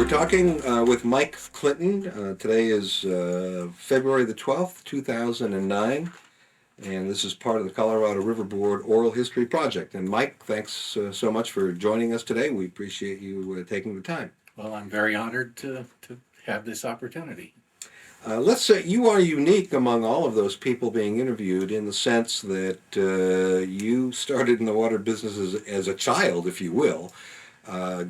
We're talking with Mike Clinton. Today is February the 12th, 2009, and this is part of the Colorado River Board Oral History Project. And Mike, thanks so much for joining us today. We appreciate you taking the time. Well, I'm very honored to have this opportunity. Let's say you are unique among all of those people being interviewed in the sense that you started in the water business as a child, if you will.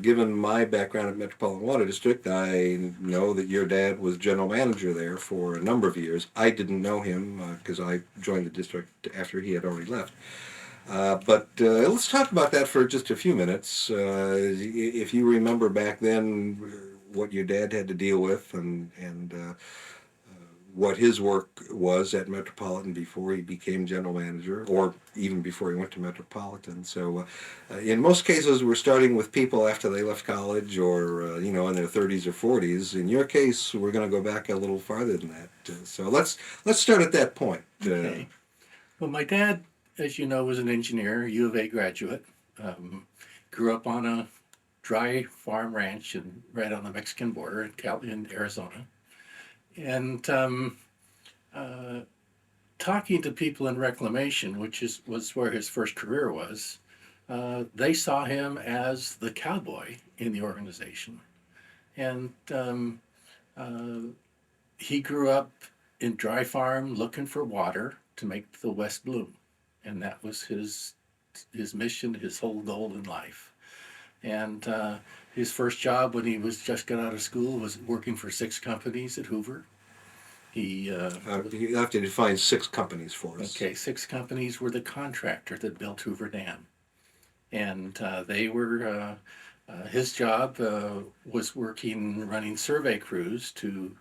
Given my background at Metropolitan Water District, I know that your dad was general manager there for a number of years. I didn't know him because I joined the district after he had already left. But let's talk about that for just a few minutes. If you remember back then what your dad had to deal with and what his work was at Metropolitan before he became general manager, or even before he went to Metropolitan. So, in most cases, we're starting with people after they left college, or in their 30s or 40s. In your case, we're going to go back a little farther than that. So let's start at that point. Okay. Well, my dad, as you know, was an engineer, U of A graduate. Grew up on a dry farm ranch right on the Mexican border in Arizona. And talking to people in reclamation, was where his first career was, they saw him as the cowboy in the organization. And uh, he grew up in dry farm looking for water to make the West bloom. And that was his mission, his whole goal in life. And his first job when he was just got out of school was working for 6 companies at Hoover. You have to define 6 companies for us. Okay, 6 companies were the contractor that built Hoover Dam. And they were, his job was running survey crews to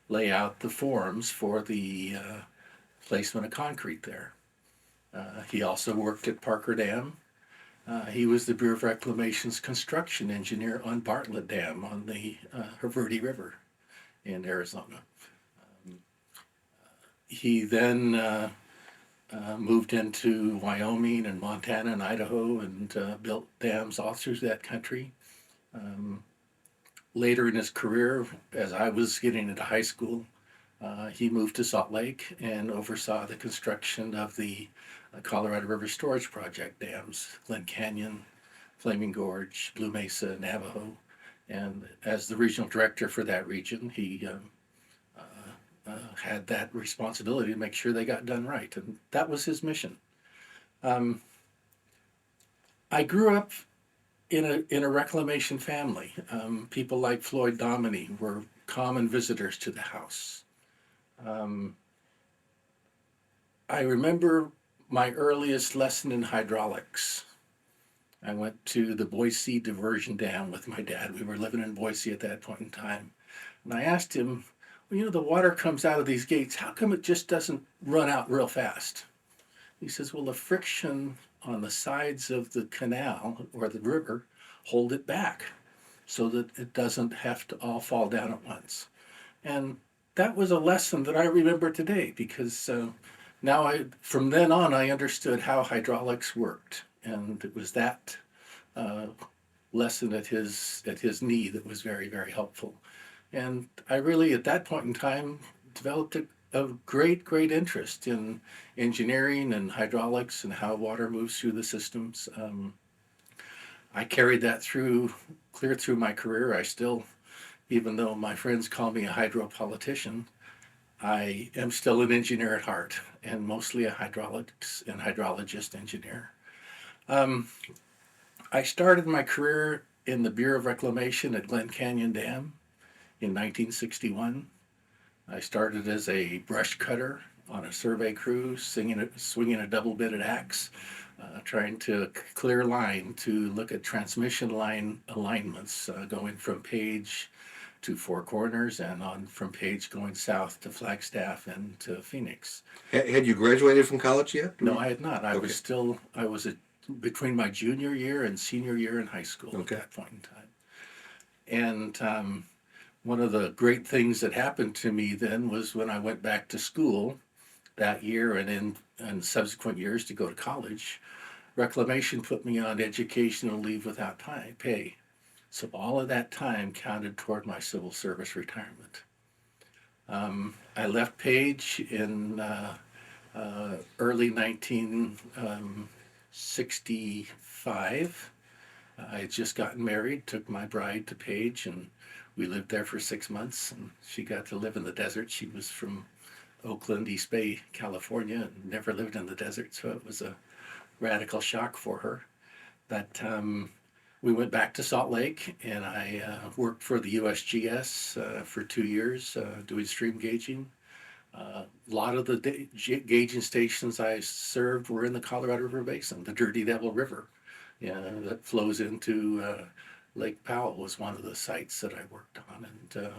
lay out the forms for the placement of concrete there. He also worked at Parker Dam. He was the Bureau of Reclamation's construction engineer on Bartlett Dam on the Verde River in Arizona. He then moved into Wyoming and Montana and Idaho and built dams all through that country. Later in his career, as I was getting into high school, he moved to Salt Lake and oversaw the construction of the Colorado River Storage Project dams, Glen Canyon, Flaming Gorge, Blue Mesa, Navajo. And as the regional director for that region, he had that responsibility to make sure they got done right. And that was his mission. I grew up in a reclamation family. People like Floyd Dominy were common visitors to the house. I remember my earliest lesson in hydraulics. I went to the Boise Diversion Dam with my dad. We were living in Boise at that point in time. And I asked him, well, the water comes out of these gates. How come it just doesn't run out real fast? He says, well, the friction on the sides of the canal or the river hold it back so that it doesn't have to all fall down at once. And that was a lesson that I remember today because from then on, I understood how hydraulics worked. And it was that lesson at his knee that was very, very helpful. And I really, at that point in time, developed a great, great interest in engineering and hydraulics and how water moves through the systems. I carried that clear through my career. I still, even though my friends call me a hydropolitician, I am still an engineer at heart and mostly a hydraulics and hydrologist engineer. I started my career in the Bureau of Reclamation at Glen Canyon Dam in 1961. I started as a brush cutter on a survey crew, swinging a double-bitted axe, trying to clear line to look at transmission line alignments, going from Page to Four Corners and on from Page going south to Flagstaff and to Phoenix. Had you graduated from college yet? No, I had not. I Okay. was between my junior year and senior year in high school Okay. at that point in time. And one of the great things that happened to me then was when I went back to school that year and in subsequent years to go to college, Reclamation put me on educational leave without pay. So all of that time counted toward my civil service retirement. I left Page in early 1965. I had just gotten married, took my bride to Page, and we lived there for 6 months. And she got to live in the desert. She was from Oakland, East Bay, California, and never lived in the desert, so it was a radical shock for her. But we went back to Salt Lake, and I worked for the USGS for 2 years doing stream gauging. A lot of the gauging stations I served were in the Colorado River Basin. The Dirty Devil River, that flows into Lake Powell was one of the sites that I worked on. And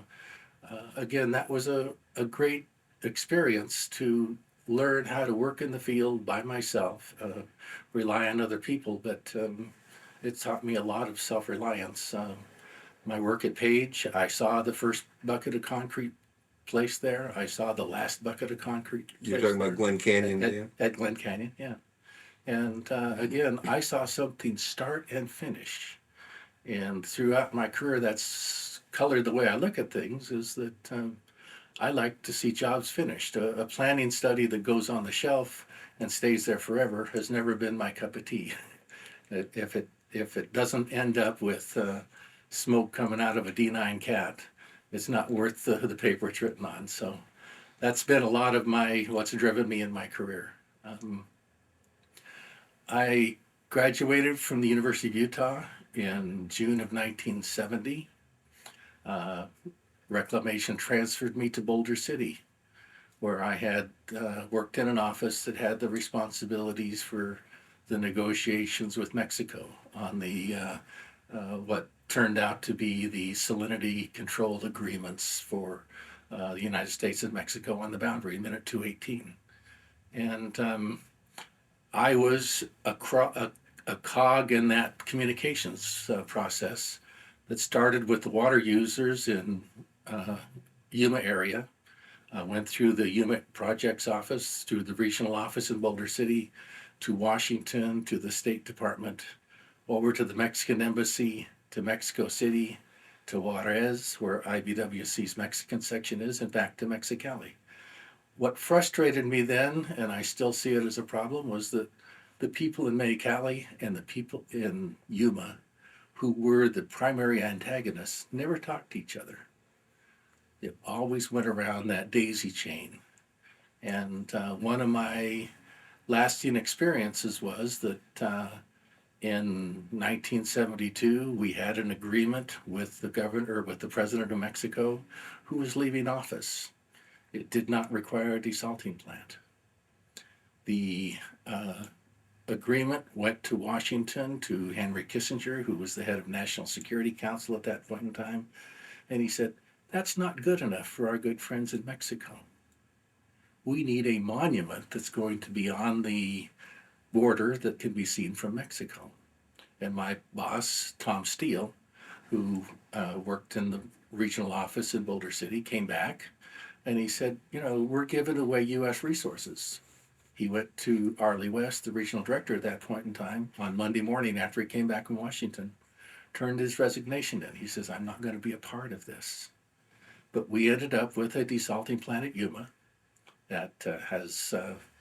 again, that was a great experience to learn how to work in the field by myself, rely on other people, but it taught me a lot of self-reliance. My work at Page, I saw the first bucket of concrete placed there. I saw the last bucket of concrete You're placed talking there about Glen Canyon, Dan? at Glen Canyon, yeah. And again, I saw something start and finish. And throughout my career, that's colored the way I look at things, is that I like to see jobs finished. A planning study that goes on the shelf and stays there forever has never been my cup of tea. If it doesn't end up with smoke coming out of a D9 cat, it's not worth the paper it's written on. So that's been a lot of what's driven me in my career. I graduated from the University of Utah in June of 1970. Reclamation transferred me to Boulder City, where I had worked in an office that had the responsibilities for the negotiations with Mexico on the what turned out to be the salinity control agreements for the United States and Mexico on the boundary, Minute 218. And I was a cog in that communications process that started with the water users in Yuma area, went through the Yuma Projects Office, through the regional office in Boulder City, to Washington, to the State Department, over to the Mexican Embassy, to Mexico City, to Juarez, where IBWC's Mexican section is, and back to Mexicali. What frustrated me then, and I still see it as a problem, was that the people in Mexicali and the people in Yuma, who were the primary antagonists, never talked to each other. It always went around that daisy chain. And one of my lasting experiences was that in 1972, we had an agreement with with the president of Mexico, who was leaving office. It did not require a desalting plant. The agreement went to Washington, to Henry Kissinger, who was the head of National Security Council at that point in time, and he said, "That's not good enough for our good friends in Mexico. We need a monument that's going to be on the border that can be seen from Mexico." And my boss, Tom Steele, who worked in the regional office in Boulder City, came back and he said, "We're giving away U.S. resources." He went to Arlie West, the regional director at that point in time, on Monday morning after he came back from Washington, turned his resignation in. He says, "I'm not going to be a part of this." But we ended up with a desalting plant at Yuma that has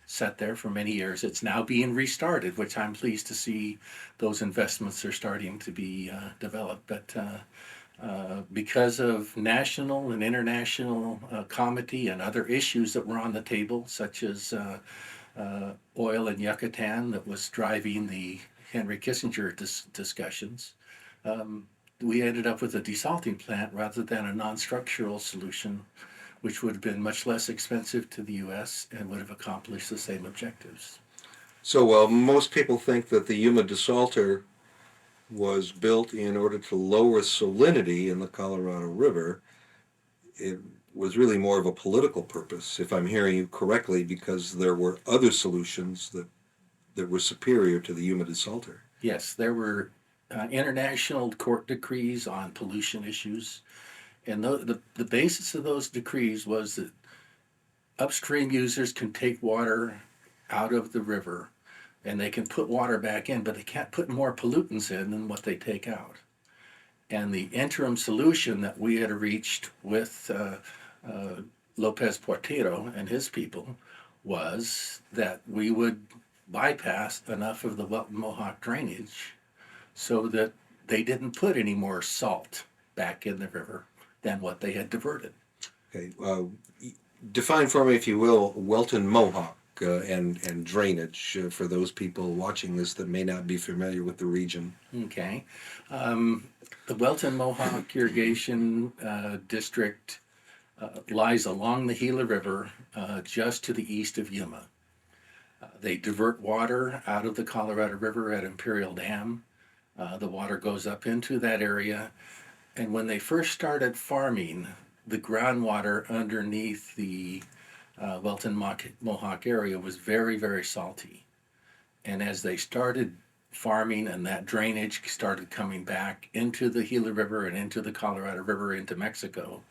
sat there for many years. It's now being restarted, which I'm pleased to see those investments are starting to be developed. But because of national and international comity and other issues that were on the table, such as oil in Yucatan that was driving the Henry Kissinger discussions, we ended up with a desalting plant rather than a non-structural solution, which would have been much less expensive to the U.S. and would have accomplished the same objectives. So while most people think that the Yuma desalter was built in order to lower salinity in the Colorado River, it was really more of a political purpose, if I'm hearing you correctly, because there were other solutions that were superior to the Yuma desalter. Yes, there were international court decrees on pollution issues. And the basis of those decrees was that upstream users can take water out of the river and they can put water back in, but they can't put more pollutants in than what they take out. And the interim solution that we had reached with Lopez Portillo and his people was that we would bypass enough of the Welton Mohawk drainage so that they didn't put any more salt back in the river than what they had diverted. Okay, define for me, if you will, Welton Mohawk and drainage for those people watching this that may not be familiar with the region. Okay. The Welton Mohawk Irrigation District lies along the Gila River just to the east of Yuma. They divert water out of the Colorado River at Imperial Dam. The water goes up into that area. And when they first started farming, the groundwater underneath the Welton Mohawk area was very, very salty. And as they started farming and that drainage started coming back into the Gila River and into the Colorado River into Mexico,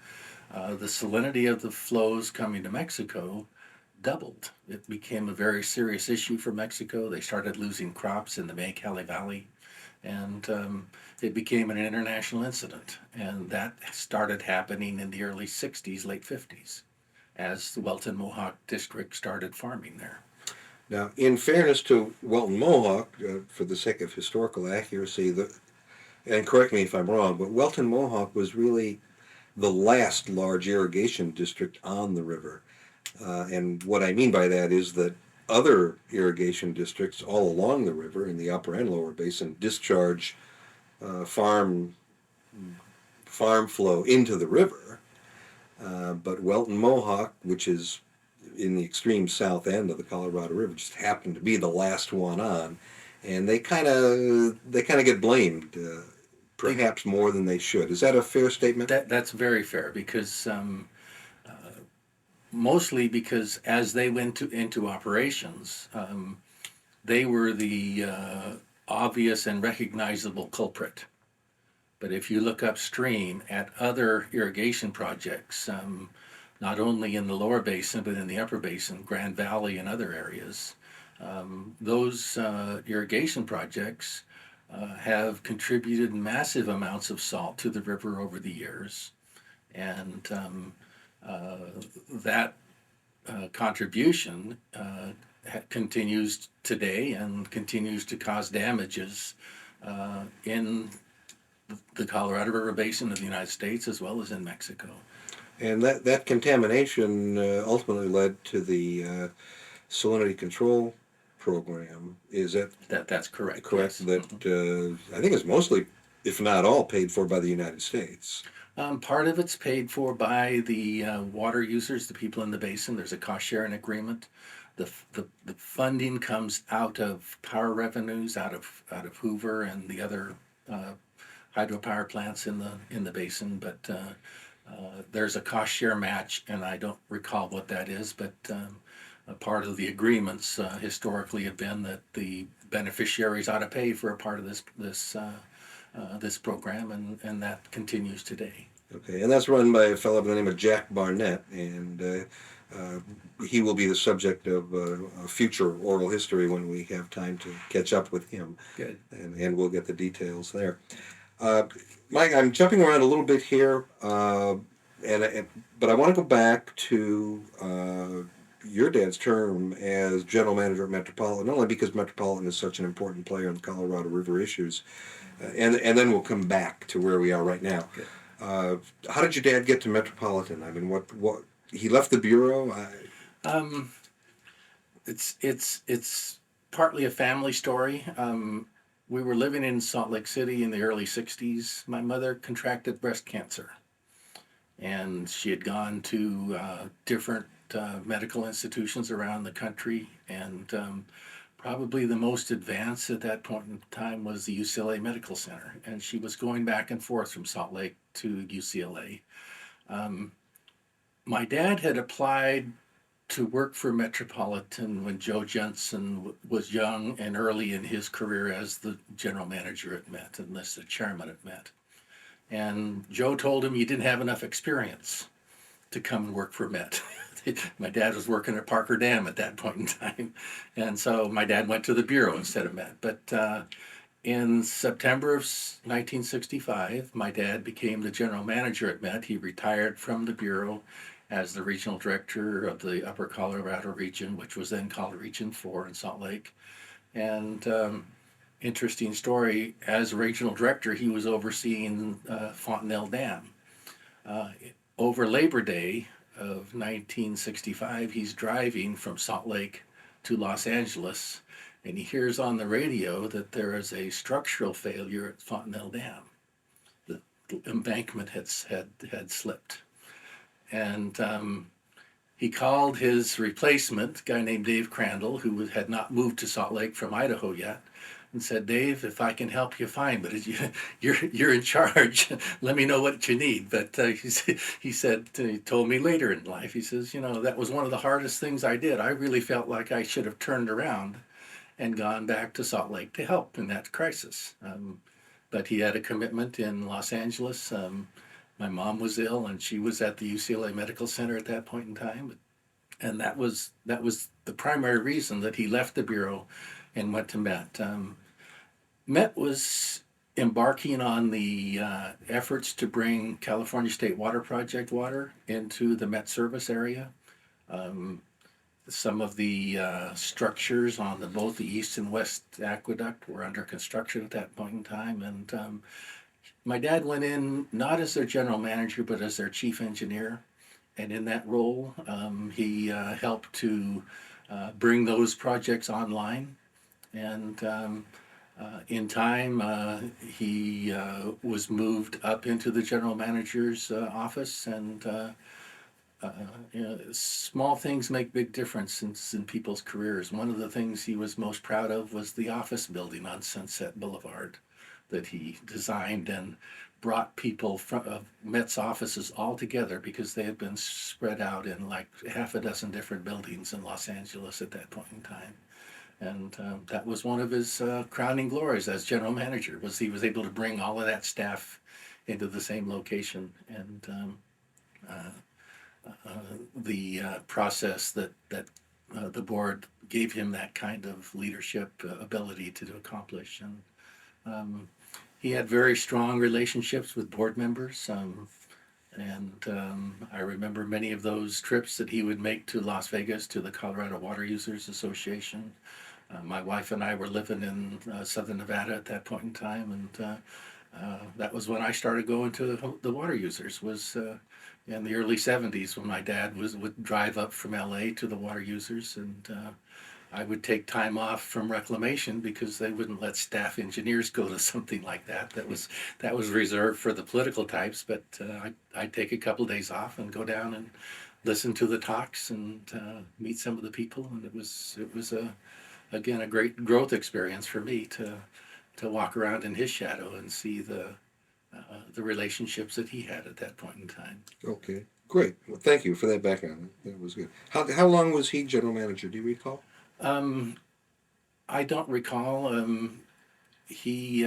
the salinity of the flows coming to Mexico doubled. It became a very serious issue for Mexico. They started losing crops in the Mexicali Valley, and it became an international incident. And that started happening in the early 60s, late 50s, as the Welton Mohawk District started farming there. Now, in fairness to Welton Mohawk, for the sake of historical accuracy, and correct me if I'm wrong, but Welton Mohawk was really the last large irrigation district on the river. And what I mean by that is that other irrigation districts all along the river in the upper and lower basin discharge farm flow into the river. But Welton Mohawk, which is in the extreme south end of the Colorado River, just happened to be the last one on, and they kind of get blamed, perhaps more than they should. Is that a fair statement? That's very fair, because mostly because as they went into operations, they were the obvious and recognizable culprit. But if you look upstream at other irrigation projects, not only in the lower basin but in the upper basin, Grand Valley and other areas, those irrigation projects have contributed massive amounts of salt to the river over the years. And that contribution continues today and continues to cause damages in the Colorado River Basin of the United States as well as in Mexico. And that contamination ultimately led to the salinity control program. Is That's correct? correct? Yes. That I think is mostly, if not all, paid for by the United States. Part of it's paid for by the water users, the people in the basin. There's a cost sharing agreement. The funding comes out of power revenues, out of Hoover and the other hydropower plants in the basin. But there's a cost share match, and I don't recall what that is. But a part of the agreements historically have been that the beneficiaries ought to pay for a part of this program, and that continues today. Okay, and that's run by a fellow by the name of Jack Barnett, and he will be the subject of a future oral history when we have time to catch up with him. Good. And we'll get the details there. Mike, I'm jumping around a little bit here, but I want to go back to your dad's term as general manager at Metropolitan, not only because Metropolitan is such an important player in the Colorado River issues, and then we'll come back to where we are right now. Good. How did your dad get to Metropolitan? I mean, what he left the bureau? It's partly a family story. We were living in Salt Lake City in the early 60s. My mother contracted breast cancer, and she had gone to different medical institutions around the country, and probably the most advanced at that point in time was the UCLA Medical Center, and she was going back and forth from Salt Lake to UCLA. My dad had applied to work for Metropolitan when Joe Jensen was young and early in his career as the general manager at Met and as the chairman at Met. And Joe told him he didn't have enough experience to come and work for Met. My dad was working at Parker Dam at that point in time. And so my dad went to the Bureau instead of Met. But In September of 1965, my dad became the general manager at Met. He retired from the Bureau as the regional director of the Upper Colorado region, which was then called Region 4 in Salt Lake. And interesting story, as regional director, he was overseeing Fontenelle Dam. Uh, Over Labor Day of 1965, he's driving from Salt Lake to Los Angeles, and he hears on the radio that there is a structural failure at Fontenelle Dam. The embankment had slipped, and he called his replacement, a guy named Dave Crandall, who had not moved to Salt Lake from Idaho yet, and said, "Dave, if I can help you, fine, but you're in charge. Let me know what you need." But he told me later in life, he says, that was one of the hardest things I did. I really felt like I should have turned around and gone back to Salt Lake to help in that crisis. But he had a commitment in Los Angeles. My mom was ill, and she was at the UCLA Medical Center at that point in time, and that was the primary reason that he left the Bureau and went to Met. Met was embarking on the efforts to bring California State Water Project water into the Met service area. Some of the structures on both the east and west aqueduct were under construction at that point in time, and my dad went in not as their general manager, but as their chief engineer. And in that role, he helped to bring those projects online. And in time, he was moved up into the general manager's office. And small things make big difference in people's careers. One of the things he was most proud of was the office building on Sunset Boulevard that he designed and brought people from Met's offices all together because they had been spread out in like half a dozen different buildings in Los Angeles at that point in time. And that was one of his crowning glories as general manager, was he was able to bring all of that staff into the same location. And the process that the board gave him that kind of leadership ability to accomplish. And he had very strong relationships with board members, and I remember many of those trips that he would make to Las Vegas to the Colorado Water Users Association. My wife and I were living in Southern Nevada at that point in time, and that was when I started going to the water users, was in the early 70s, when my dad would drive up from LA to the water users, and I would take time off from reclamation because they wouldn't let staff engineers go to something like that. That was reserved for the political types. But I'd take a couple of days off and go down and listen to the talks and meet some of the people. And it was again a great growth experience for me to walk around in his shadow and see the relationships that he had at that point in time. Okay, great. Well, thank you for that background. That was good. How long was he general manager? Do you recall? I don't recall. He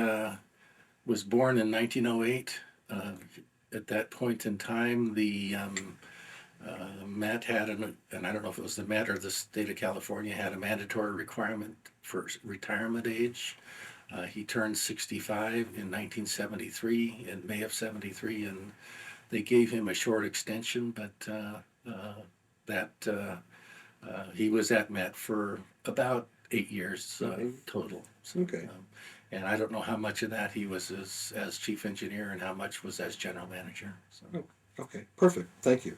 was born in 1908. At that point in time, the Met had, and I don't know if it was the Met or the state of California, had a mandatory requirement for retirement age. He turned 65 in 1973, in May of 73, and they gave him a short extension, but he was at Met for about 8 years total. So, Okay. And I don't know how much of that he was as chief engineer and how much was as general manager. So. Oh, okay, perfect. Thank you.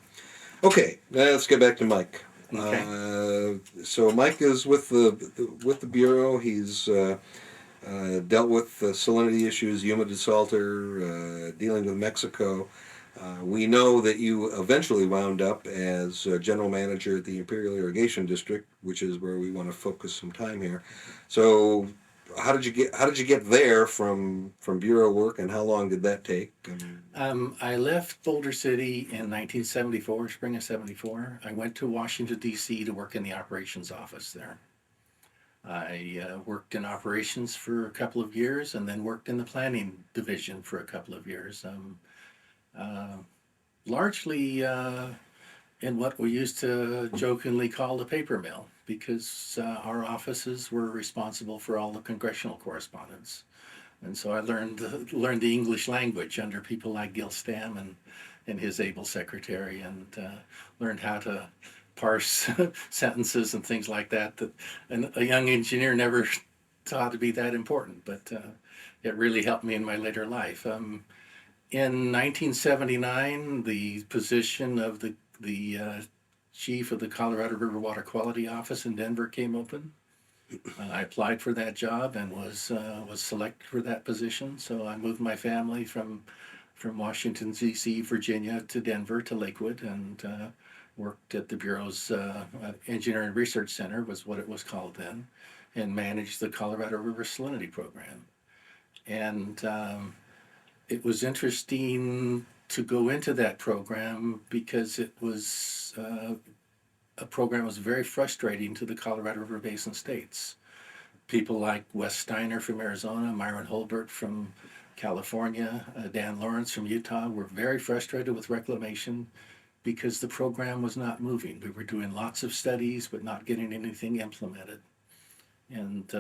Okay, now let's get back to Mike. Okay. So Mike is with the Bureau. He's dealt with salinity issues, humidity salter, dealing with Mexico. We know that you eventually wound up as general manager at the Imperial Irrigation District, which is where we want to focus some time here. So, how did you get there from bureau work, and how long did that take? I left Boulder City in 1974, spring of '74. I went to Washington D.C. to work in the operations office there. I worked in operations for a couple of years, and then worked in the planning division for a couple of years. Largely in what we used to jokingly call the paper mill, because our offices were responsible for all the congressional correspondence. And so I learned the English language under people like Gil Stam and his able secretary, and learned how to parse sentences and things like that. That and a young engineer never thought to be that important, but it really helped me in my later life. In 1979, the position of the chief of the Colorado River Water Quality Office in Denver came open. I applied for that job and was selected for that position. So I moved my family from Washington D.C., Virginia, to Denver to Lakewood, and worked at the Bureau's Engineering Research Center, was what it was called then, and managed the Colorado River Salinity Program. And it was interesting to go into that program because it was a program that was very frustrating to the Colorado River Basin states. People like Wes Steiner from Arizona, Myron Holbert from California, Dan Lawrence from Utah were very frustrated with reclamation because the program was not moving. We were doing lots of studies but not getting anything implemented. And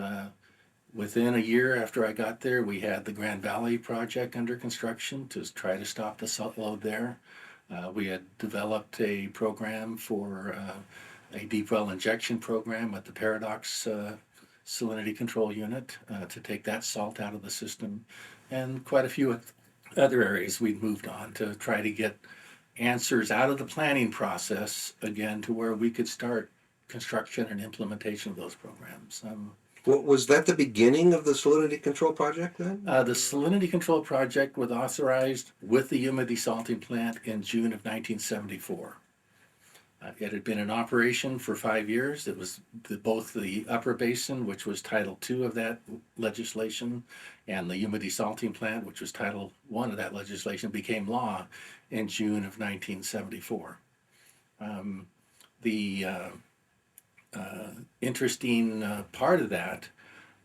within a year after I got there, we had the Grand Valley project under construction to try to stop the salt load there. We had developed a program for a deep well injection program at the Paradox Salinity Control Unit to take that salt out of the system, and quite a few other areas we'd moved on to try to get answers out of the planning process again to where we could start construction and implementation of those programs. What was that the beginning of the salinity control project then? The Salinity Control Project was authorized with the Yuma desalting plant in June of 1974. It had been in operation for 5 years. It was both the Upper Basin, which was Title II of that legislation, and the Yuma desalting plant, which was Title I of that legislation, became law in June of 1974. The interesting part of that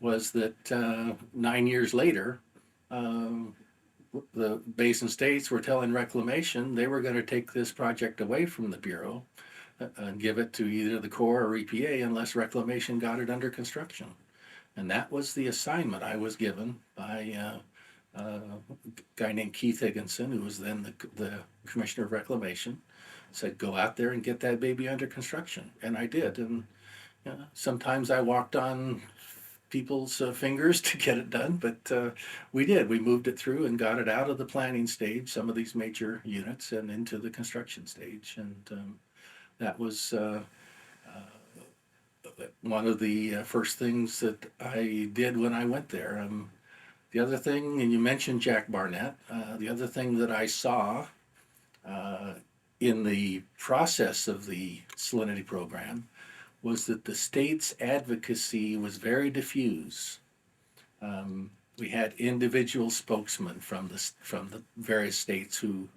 was that 9 years later, the basin states were telling reclamation they were going to take this project away from the Bureau and give it to either the Corps or EPA unless reclamation got it under construction. And that was the assignment I was given by a guy named Keith Higginson, who was then the Commissioner of Reclamation. Said, go out there and get that baby under construction. And I did. And sometimes I walked on people's fingers to get it done, but we did. We moved it through and got it out of the planning stage, some of these major units, and into the construction stage. And that was one of the first things that I did when I went there. The other thing, and you mentioned Jack Barnett, the other thing that I saw in the process of the salinity program was that the state's advocacy was very diffuse. We had individual spokesmen from the various states who,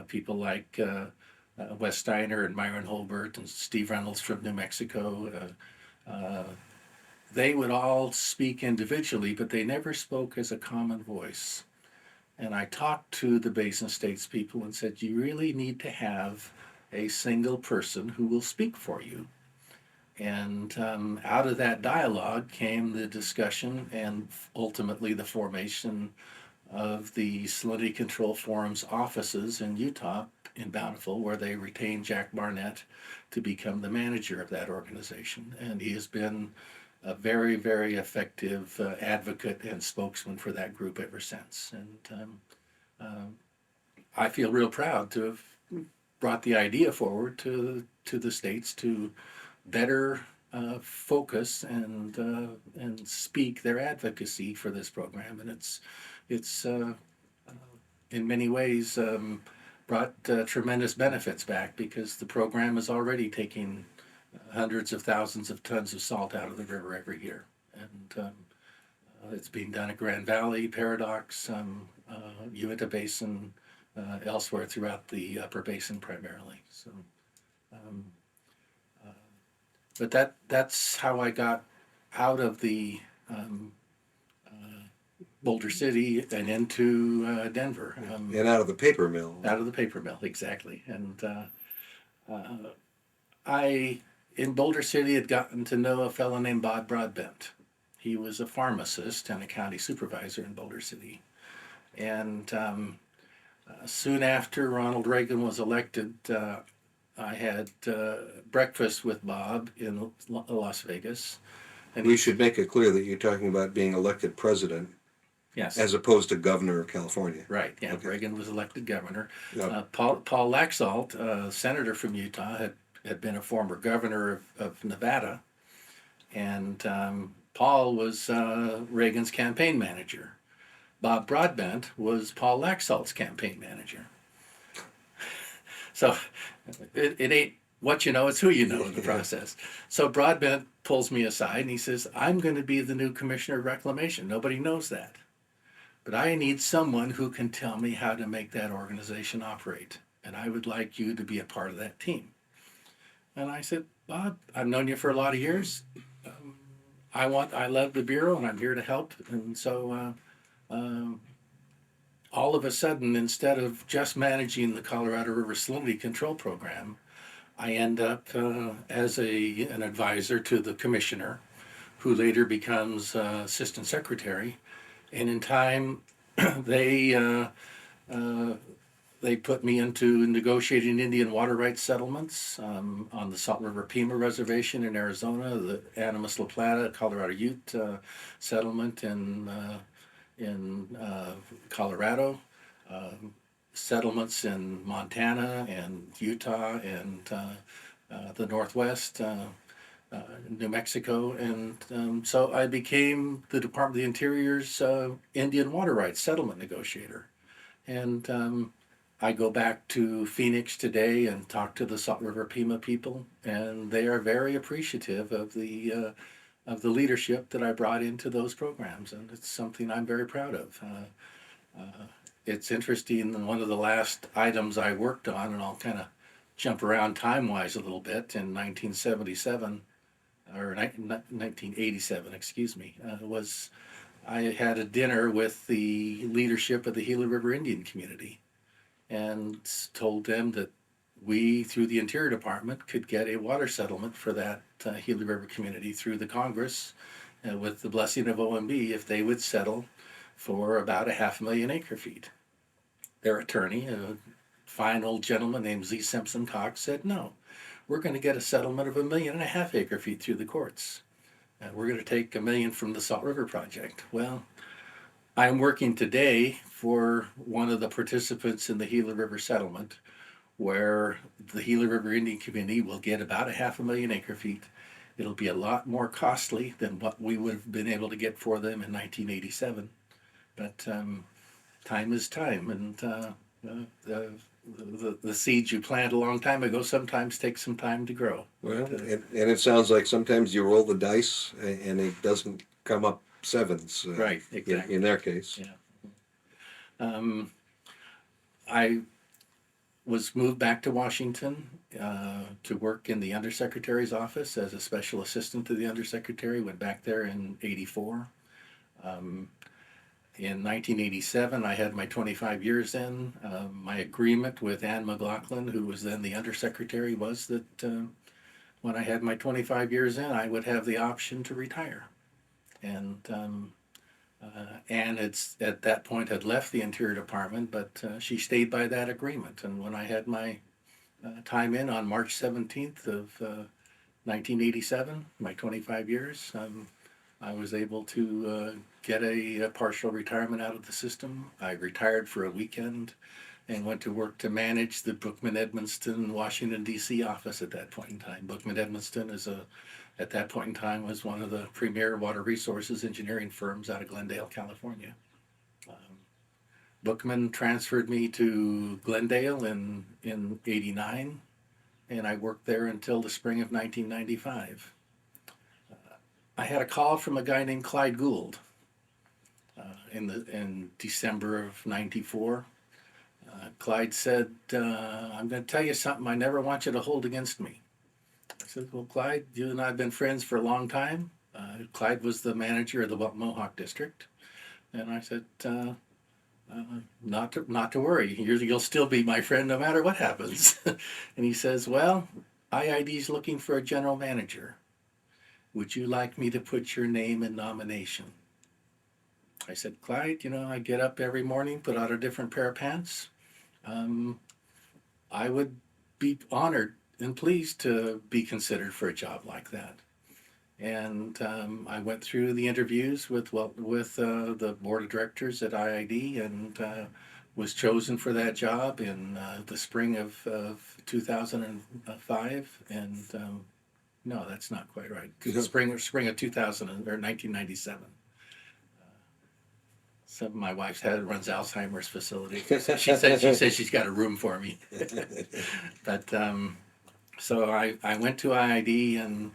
people like Wes Steiner and Myron Holbert and Steve Reynolds from New Mexico, they would all speak individually, but they never spoke as a common voice. And I talked to the Basin States people and said, you really need to have a single person who will speak for you. And out of that dialogue came the discussion and ultimately the formation of the Salinity Control Forum's offices in Utah, in Bountiful, where they retained Jack Barnett to become the manager of that organization. And he has been a very, very effective advocate and spokesman for that group ever since. And I feel real proud to have brought the idea forward to the states to better focus and speak their advocacy for this program. And it's in many ways brought tremendous benefits back because the program is already taking hundreds of thousands of tons of salt out of the river every year. And it's being done at Grand Valley, Paradox, Uinta Basin, elsewhere throughout the Upper Basin primarily. So, but that's how I got out of the Boulder City and into Denver. And out of the paper mill. Out of the paper mill, exactly. And I in Boulder City had gotten to know a fellow named Bob Broadbent. He was a pharmacist and a county supervisor in Boulder City. And soon after Ronald Reagan was elected, I had breakfast with Bob in Las Vegas. And We should make it clear that you're talking about being elected president yes, as opposed to governor of California. right. Yeah, Okay. Reagan was elected governor. Yep. Paul Laxalt, senator from Utah, had been a former governor of Nevada, and Paul was Reagan's campaign manager. Bob Broadbent was Paul Laxalt's campaign manager. So it ain't what you know, it's who you know in the process. So Broadbent pulls me aside and he says, I'm going to be the new commissioner of reclamation. Nobody knows that. But I need someone who can tell me how to make that organization operate. And I would like you to be a part of that team. And I said, Bob, I've known you for a lot of years. I love the Bureau and I'm here to help. And so all of a sudden, instead of just managing the Colorado River Salinity Control Program, I end up as an advisor to the commissioner, who later becomes assistant secretary. And in time, they put me into negotiating Indian water rights settlements on the Salt River Pima Reservation in Arizona, the Animas La Plata Colorado Ute settlement in Colorado, settlements in Montana and Utah and the Northwest, New Mexico, and so I became the Department of the Interior's Indian water rights settlement negotiator. And I go back to Phoenix today and talk to the Salt River Pima people, and they are very appreciative of the leadership that I brought into those programs, and it's something I'm very proud of. It's interesting, and one of the last items I worked on, and I'll kind of jump around time-wise a little bit, in 1977, or 1987, excuse me, was I had a dinner with the leadership of the Gila River Indian community and told them that we, through the Interior Department, could get a water settlement for that Gila River community through the Congress with the blessing of OMB if they would settle for about 500,000 acre-feet. Their attorney, a fine old gentleman named Z. Simpson Cox, said, no, we're going to get a settlement of 1.5 million acre-feet through the courts. We're going to take 1 million from the Salt River Project. Well, I'm working today for one of the participants in the Gila River settlement, where the Gila River Indian community will get about 500,000 acre-feet. It'll be a lot more costly than what we would have been able to get for them in 1987. But time is time, and the seeds you plant a long time ago sometimes take some time to grow. Well, and it sounds like sometimes you roll the dice and it doesn't come up sevens. Right, exactly. In their case. Yeah. I was moved back to Washington to work in the Undersecretary's office as a special assistant to the Undersecretary. Went back there in '84. In 1987, I had my 25 years in. My agreement with Ann McLaughlin, who was then the Undersecretary, was that when I had my 25 years in, I would have the option to retire. And Ann at that point had left the Interior Department, but she stayed by that agreement. And when I had my time in on March 17th of 1987, my 25 years, I was able to get a partial retirement out of the system. I retired for a weekend and went to work to manage the Bookman Edmonston, Washington, D.C. office at that point in time. Bookman Edmonston at that point in time, was one of the premier water resources engineering firms out of Glendale, California. Bookman transferred me to Glendale in '89, and I worked there until the spring of 1995. I had a call from a guy named Clyde Gould in December of '94. Clyde said, I'm going to tell you something I never want you to hold against me. I said, well, Clyde, you and I have been friends for a long time. Clyde was the manager of the Welton Mohawk District. And I said, not to worry. You'll still be my friend no matter what happens. And he says, well, IID's looking for a general manager. Would you like me to put your name in nomination? I said, Clyde, I get up every morning, put out a different pair of pants. Um, I would be honored and pleased to be considered for a job like that. And I went through the interviews with the board of directors at IID and was chosen for that job in the spring of 2005. And no, that's not quite right. Spring of 2000 or 1997. Some my wife's head runs Alzheimer's facility. She said she's got a room for me. But so I went to IID and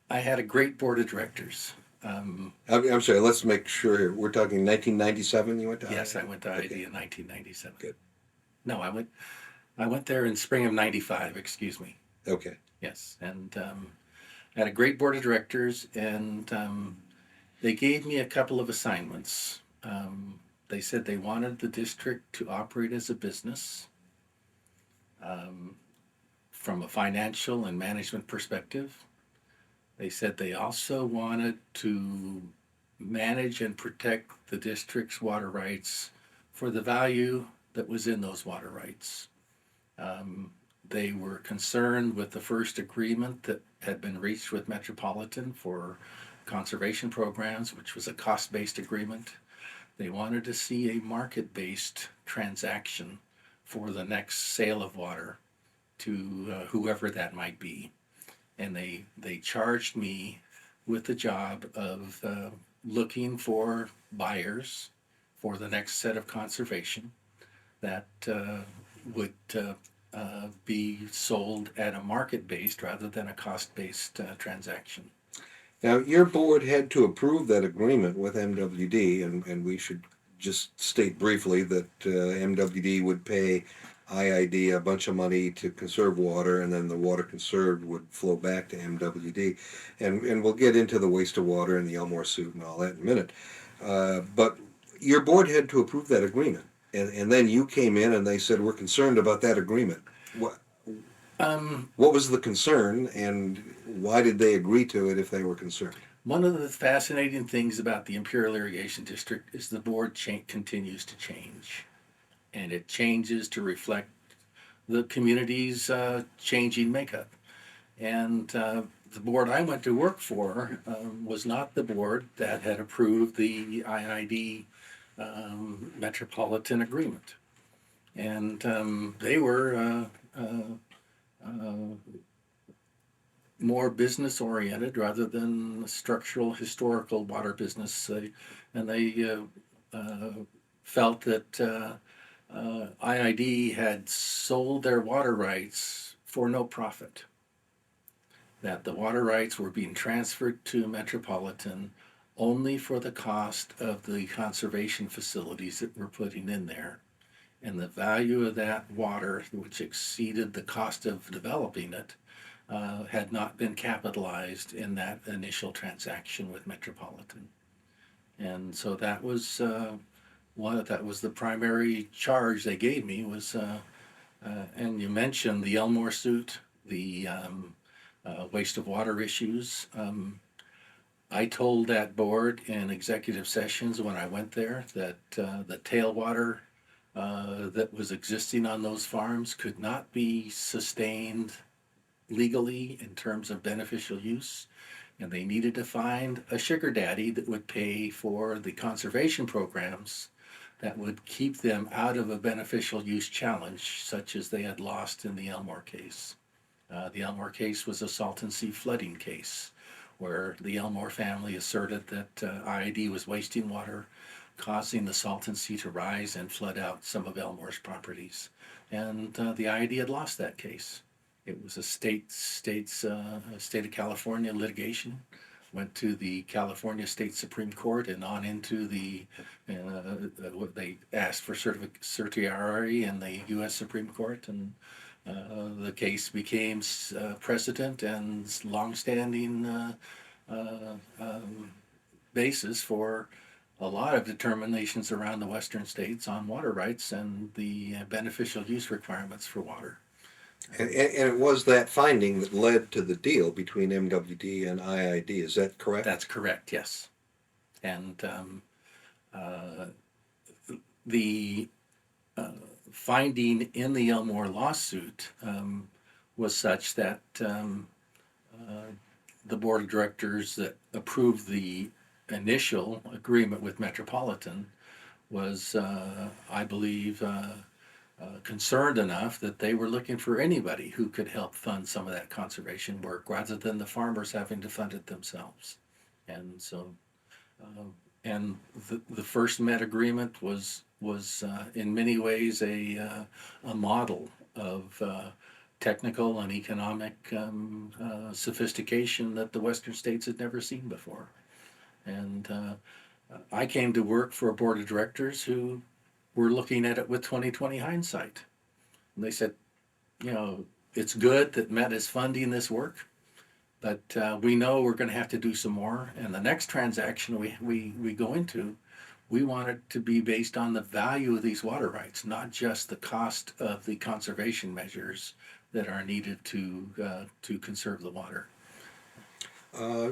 I had a great board of directors. I'm sorry, let's make sure here. We're talking 1997 you went to Yes, IID? I went to IID Okay. in 1997. Good. No, I went there in spring of '95. Excuse me. Okay. Yes, and had a great board of directors, and they gave me a couple of assignments. They said they wanted the district to operate as a business um, from a financial and management perspective. They said they also wanted to manage and protect the district's water rights for the value that was in those water rights. Um, they were concerned with the first agreement that had been reached with Metropolitan for conservation programs, which was a cost based agreement. They wanted to see a market based transaction for the next sale of water to whoever that might be. And they charged me with the job of looking for buyers for the next set of conservation that would be sold at a market based rather than a cost based transaction. Now, your board had to approve that agreement with MWD, and we should just state briefly that MWD would pay IID a bunch of money to conserve water, and then the water conserved would flow back to MWD. And we'll get into the waste of water and the Elmore suit and all that in a minute. But your board had to approve that agreement. And then you came in and they said, we're concerned about that agreement. What, Um, what was the concern, and why did they agree to it if they were concerned? One of the fascinating things about the Imperial Irrigation District is the board continues to change, and it changes to reflect the community's changing makeup. And the board I went to work for was not the board that had approved the IID Metropolitan Agreement, and they were more business oriented rather than structural historical water business, and they felt that IID had sold their water rights for no profit, that the water rights were being transferred to Metropolitan only for the cost of the conservation facilities that we're putting in there. And the value of that water, which exceeded the cost of developing it, had not been capitalized in that initial transaction with Metropolitan. And so that was that was the primary charge they gave me was, and you mentioned the Elmore suit, the waste of water issues. I told that board in executive sessions when I went there that the tailwater that was existing on those farms could not be sustained legally in terms of beneficial use, and they needed to find a sugar daddy that would pay for the conservation programs that would keep them out of a beneficial use challenge, such as they had lost in the Elmore case. The Elmore case was a Salton Sea flooding case, where the Elmore family asserted that IID was wasting water, causing the Salton Sea to rise and flood out some of Elmore's properties. And the IID had lost that case. It was a state of California litigation. Went to the California State Supreme Court and on into what they asked for certiorari in the U.S. Supreme Court, and the case became precedent and longstanding basis for a lot of determinations around the western states on water rights and the beneficial use requirements for water. And it was that finding that led to the deal between MWD and IID. Is that correct? That's correct, yes. And uh, the finding in the Elmore lawsuit was such that the board of directors that approved the initial agreement with Metropolitan was, I believe, concerned enough that they were looking for anybody who could help fund some of that conservation work rather than the farmers having to fund it themselves. And so, uh, and the first Met agreement was in many ways a model of technical and economic sophistication that the Western states had never seen before. And I came to work for a board of directors who were looking at it with 2020 hindsight. And they said, you know, it's good that Met is funding this work, but we know we're going to have to do some more. And the next transaction we go into, we want it to be based on the value of these water rights, not just the cost of the conservation measures that are needed to conserve the water.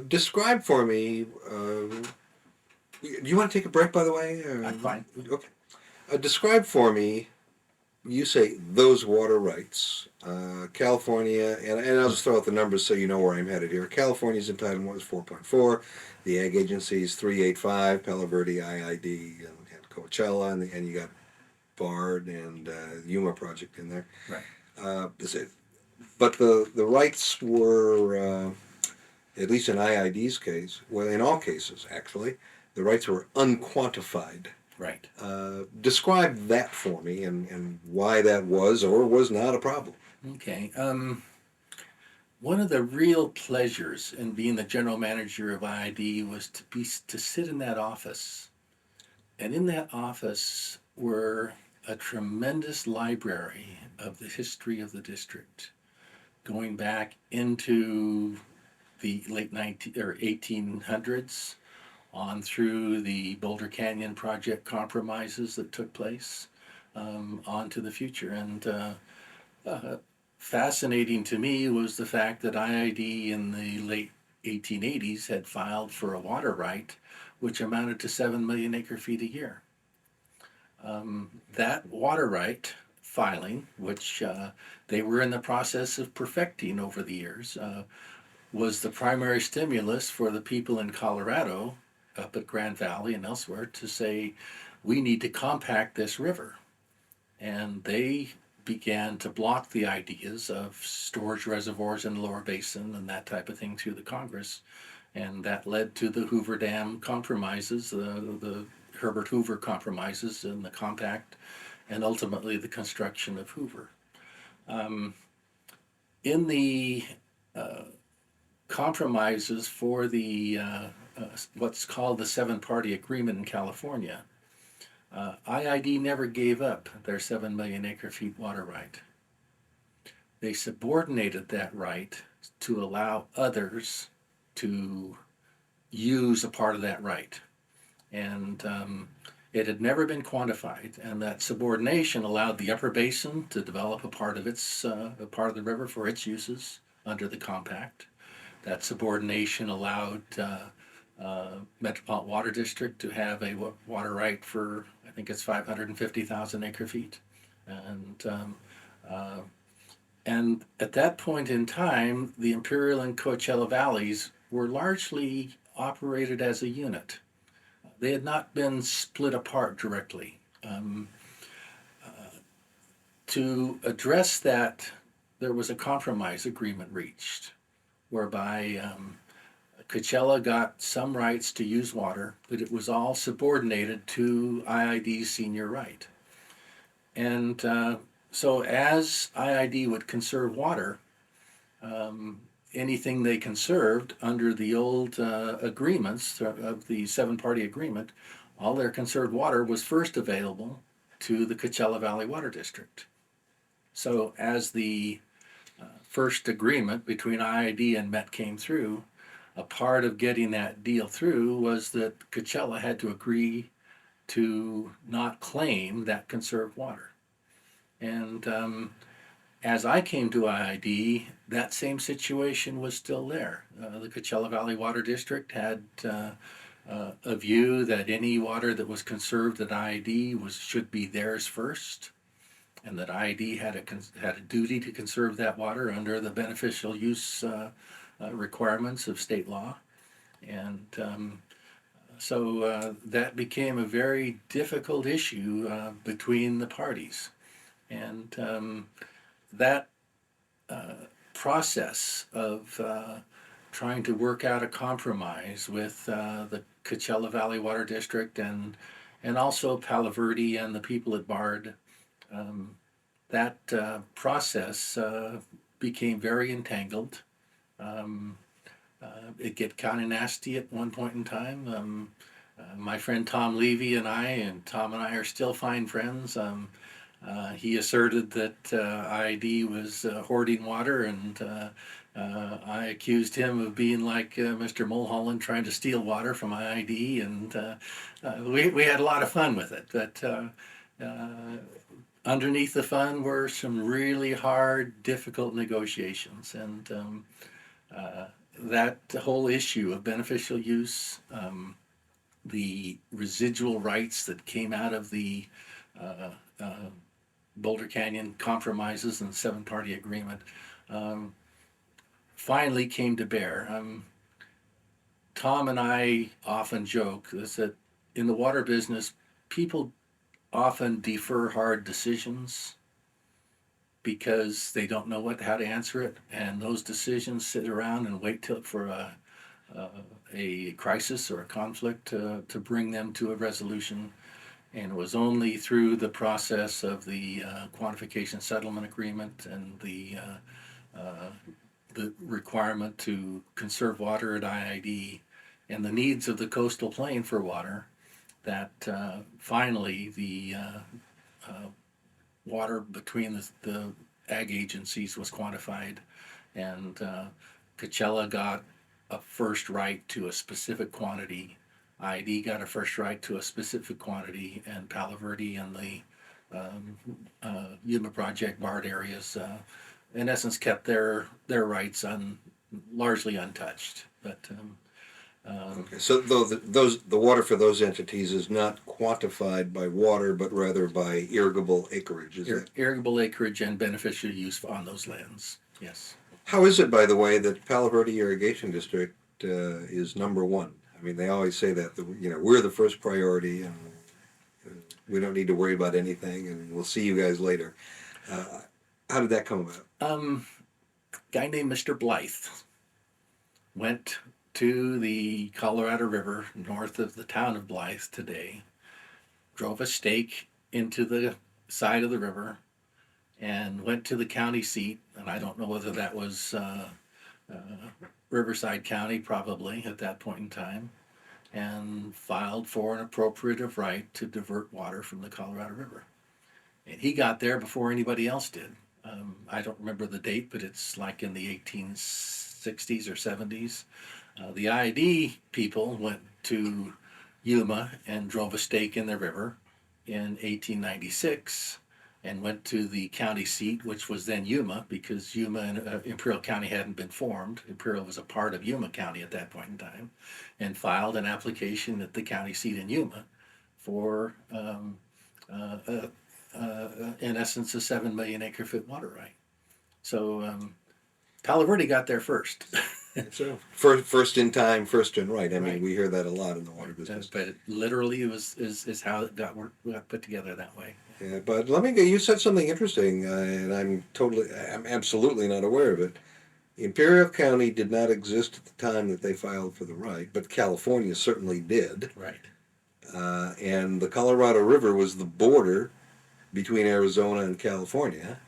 Describe for me. Do you want to take a break, by the way? I'm fine. Okay. Describe for me. You say those water rights. California, and I'll just throw out the numbers so you know where I'm headed here. California's entitlement was 4.4. The Ag Agency's 385. Palo Verde, IID, and Coachella, and you got Bard and Yuma project in there. Right. Is it? But the rights were, at least in IID's case, well, in all cases actually, the rights were unquantified. Right. Describe that for me and why that was or was not a problem. Okay. One of the real pleasures in being the general manager of IID was to sit in that office, and in that office were a tremendous library of the history of the district, going back into the late 1800s on through the Boulder Canyon project compromises that took place, on to the future. And uh, fascinating to me was the fact that IID in the late 1880s had filed for a water right, which amounted to 7 million acre feet a year. That water right filing, which they were in the process of perfecting over the years, was the primary stimulus for the people in Colorado, up at Grand Valley and elsewhere, to say, we need to compact this river. And they began to block the ideas of storage reservoirs in the lower basin and that type of thing through the Congress. And that led to the Hoover Dam compromises, the Herbert Hoover compromises and the compact, and ultimately the construction of Hoover. In the compromises for the what's called the seven-party agreement in California, IID never gave up their 7 million acre feet water right. They subordinated that right to allow others to use a part of that right. And it had never been quantified, and that subordination allowed the upper basin to develop a part of a part of the river for its uses under the compact. That subordination allowed Metropolitan Water District to have a water right for, I think it's 550,000 acre feet. And at that point in time, the Imperial and Coachella Valleys were largely operated as a unit. They had not been split apart directly. To address that, there was a compromise agreement reached whereby Coachella got some rights to use water, but it was all subordinated to IID's senior right. And so as IID would conserve water, anything they conserved under the old agreements of the seven-party agreement, all their conserved water was first available to the Coachella Valley Water District. So as the first agreement between IID and Met came through, a part of getting that deal through was that Coachella had to agree to not claim that conserved water. And As I came to IID, that same situation was still there. The Coachella Valley Water District had a view that any water that was conserved at IID should be theirs first, and that IID had a duty to conserve that water under the beneficial use requirements of state law. And so that became a very difficult issue between the parties. And that process of trying to work out a compromise with the Coachella Valley Water District and also Palo Verde and the people at BARD, that process became very entangled. Um, it get kind of nasty at one point in time. My friend Tom Levy and Tom and I are still fine friends. He asserted that IID was hoarding water, and I accused him of being like Mr. Mulholland trying to steal water from IID, and we had a lot of fun with it. But underneath the fun were some really hard, difficult negotiations, and that whole issue of beneficial use, the residual rights that came out of the Boulder Canyon compromises and seven-party agreement, finally came to bear. Tom and I often joke that in the water business, people often defer hard decisions because they don't know how to answer it, and those decisions sit around and wait for a crisis or a conflict to bring them to a resolution. And it was only through the process of the quantification settlement agreement and the requirement to conserve water at IID and the needs of the coastal plain for water that finally the water between the ag agencies was quantified, and Coachella got a first right to a specific quantity. IID got a first right to a specific quantity, and Palo Verde and the Yuma Project BARD areas, in essence, kept their rights largely untouched. But Okay, so though the water for those entities is not quantified by water, but rather by irrigable acreage, is that? Irrigable acreage and beneficial use on those lands, yes. How is it, by the way, that Palo Verde Irrigation District is number one? I mean, they always say that we're the first priority, and we don't need to worry about anything, and we'll see you guys later. How did that come about? Guy named Mr. Blythe went to the Colorado River north of the town of Blythe today, drove a stake into the side of the river, and went to the county seat. And I don't know whether that was Riverside County, probably at that point in time, and filed for an appropriative right to divert water from the Colorado River. And he got there before anybody else did. I don't remember the date, but it's like in the 1860s or 70s. The IID people went to Yuma and drove a stake in the river in 1896 and went to the county seat, which was then Yuma, because Yuma and Imperial County hadn't been formed. Imperial was a part of Yuma County at that point in time, and filed an application at the county seat in Yuma for, in essence, a 7 million acre foot water right. So Palo Verde got there first. So first in time, first in right. I mean, Right. we hear that a lot in the water business. But it literally is how it got put together that way. Yeah, but you said something interesting, and I'm absolutely not aware of it. Imperial County did not exist at the time that they filed for the right, but California certainly did. Right. And the Colorado River was the border between Arizona and California.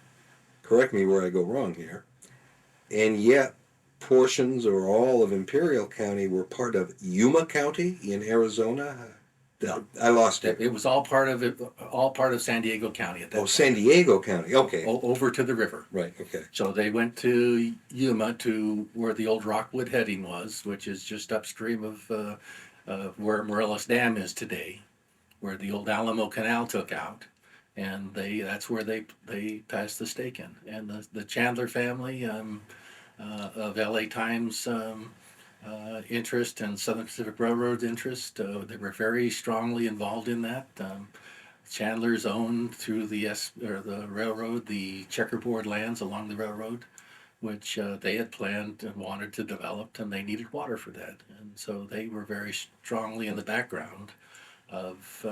Correct me where I go wrong here. And yet, portions or all of Imperial County were part of Yuma County in Arizona. No. I lost it. It was all part of San Diego County at that Oh, time. San Diego County. Okay. Over to the river. Right. Okay. So they went to Yuma, to where the old Rockwood heading was, which is just upstream of where Morelos Dam is today, where the old Alamo Canal took out. and that's where they passed the stake in. And the Chandler family of LA Times interest and Southern Pacific Railroad's interest, they were very strongly involved in that. Chandler's owned through the railroad the checkerboard lands along the railroad, which they had planned and wanted to develop, and they needed water for that. And so they were very strongly in the background of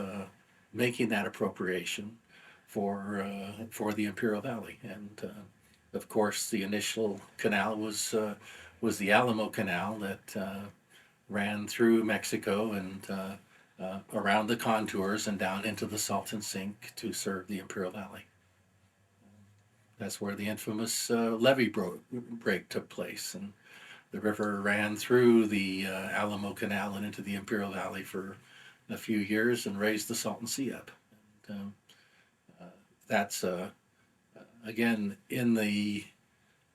making that appropriation for the Imperial Valley. And of course, the initial canal was the Alamo Canal that ran through Mexico and around the contours and down into the Salton Sink to serve the Imperial Valley. That's where the infamous break took place, and the river ran through the Alamo Canal and into the Imperial Valley for a few years and raised the Salton Sea up. And, that's again in the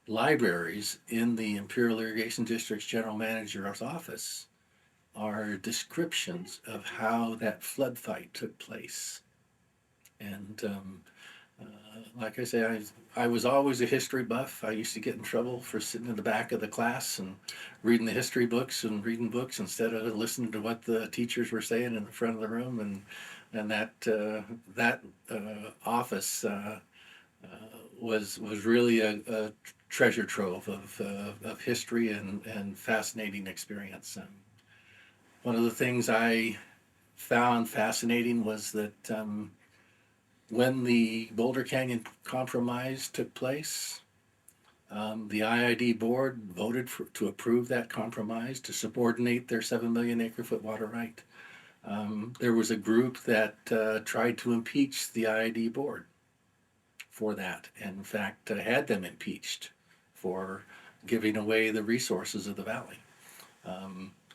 libraries in the Imperial Irrigation District's general manager's office are descriptions of how that flood fight took place. And like I say, I was always a history buff. I used to get in trouble for sitting in the back of the class and reading the history books and reading books instead of listening to what the teachers were saying in the front of the room. And that office was really a treasure trove of history and fascinating experience. One of the things I found fascinating was that when the Boulder Canyon Compromise took place, the IID board voted to approve that compromise to subordinate their 7 million acre foot water right. There was a group that tried to impeach the IID board for that, and in fact had them impeached for giving away the resources of the valley.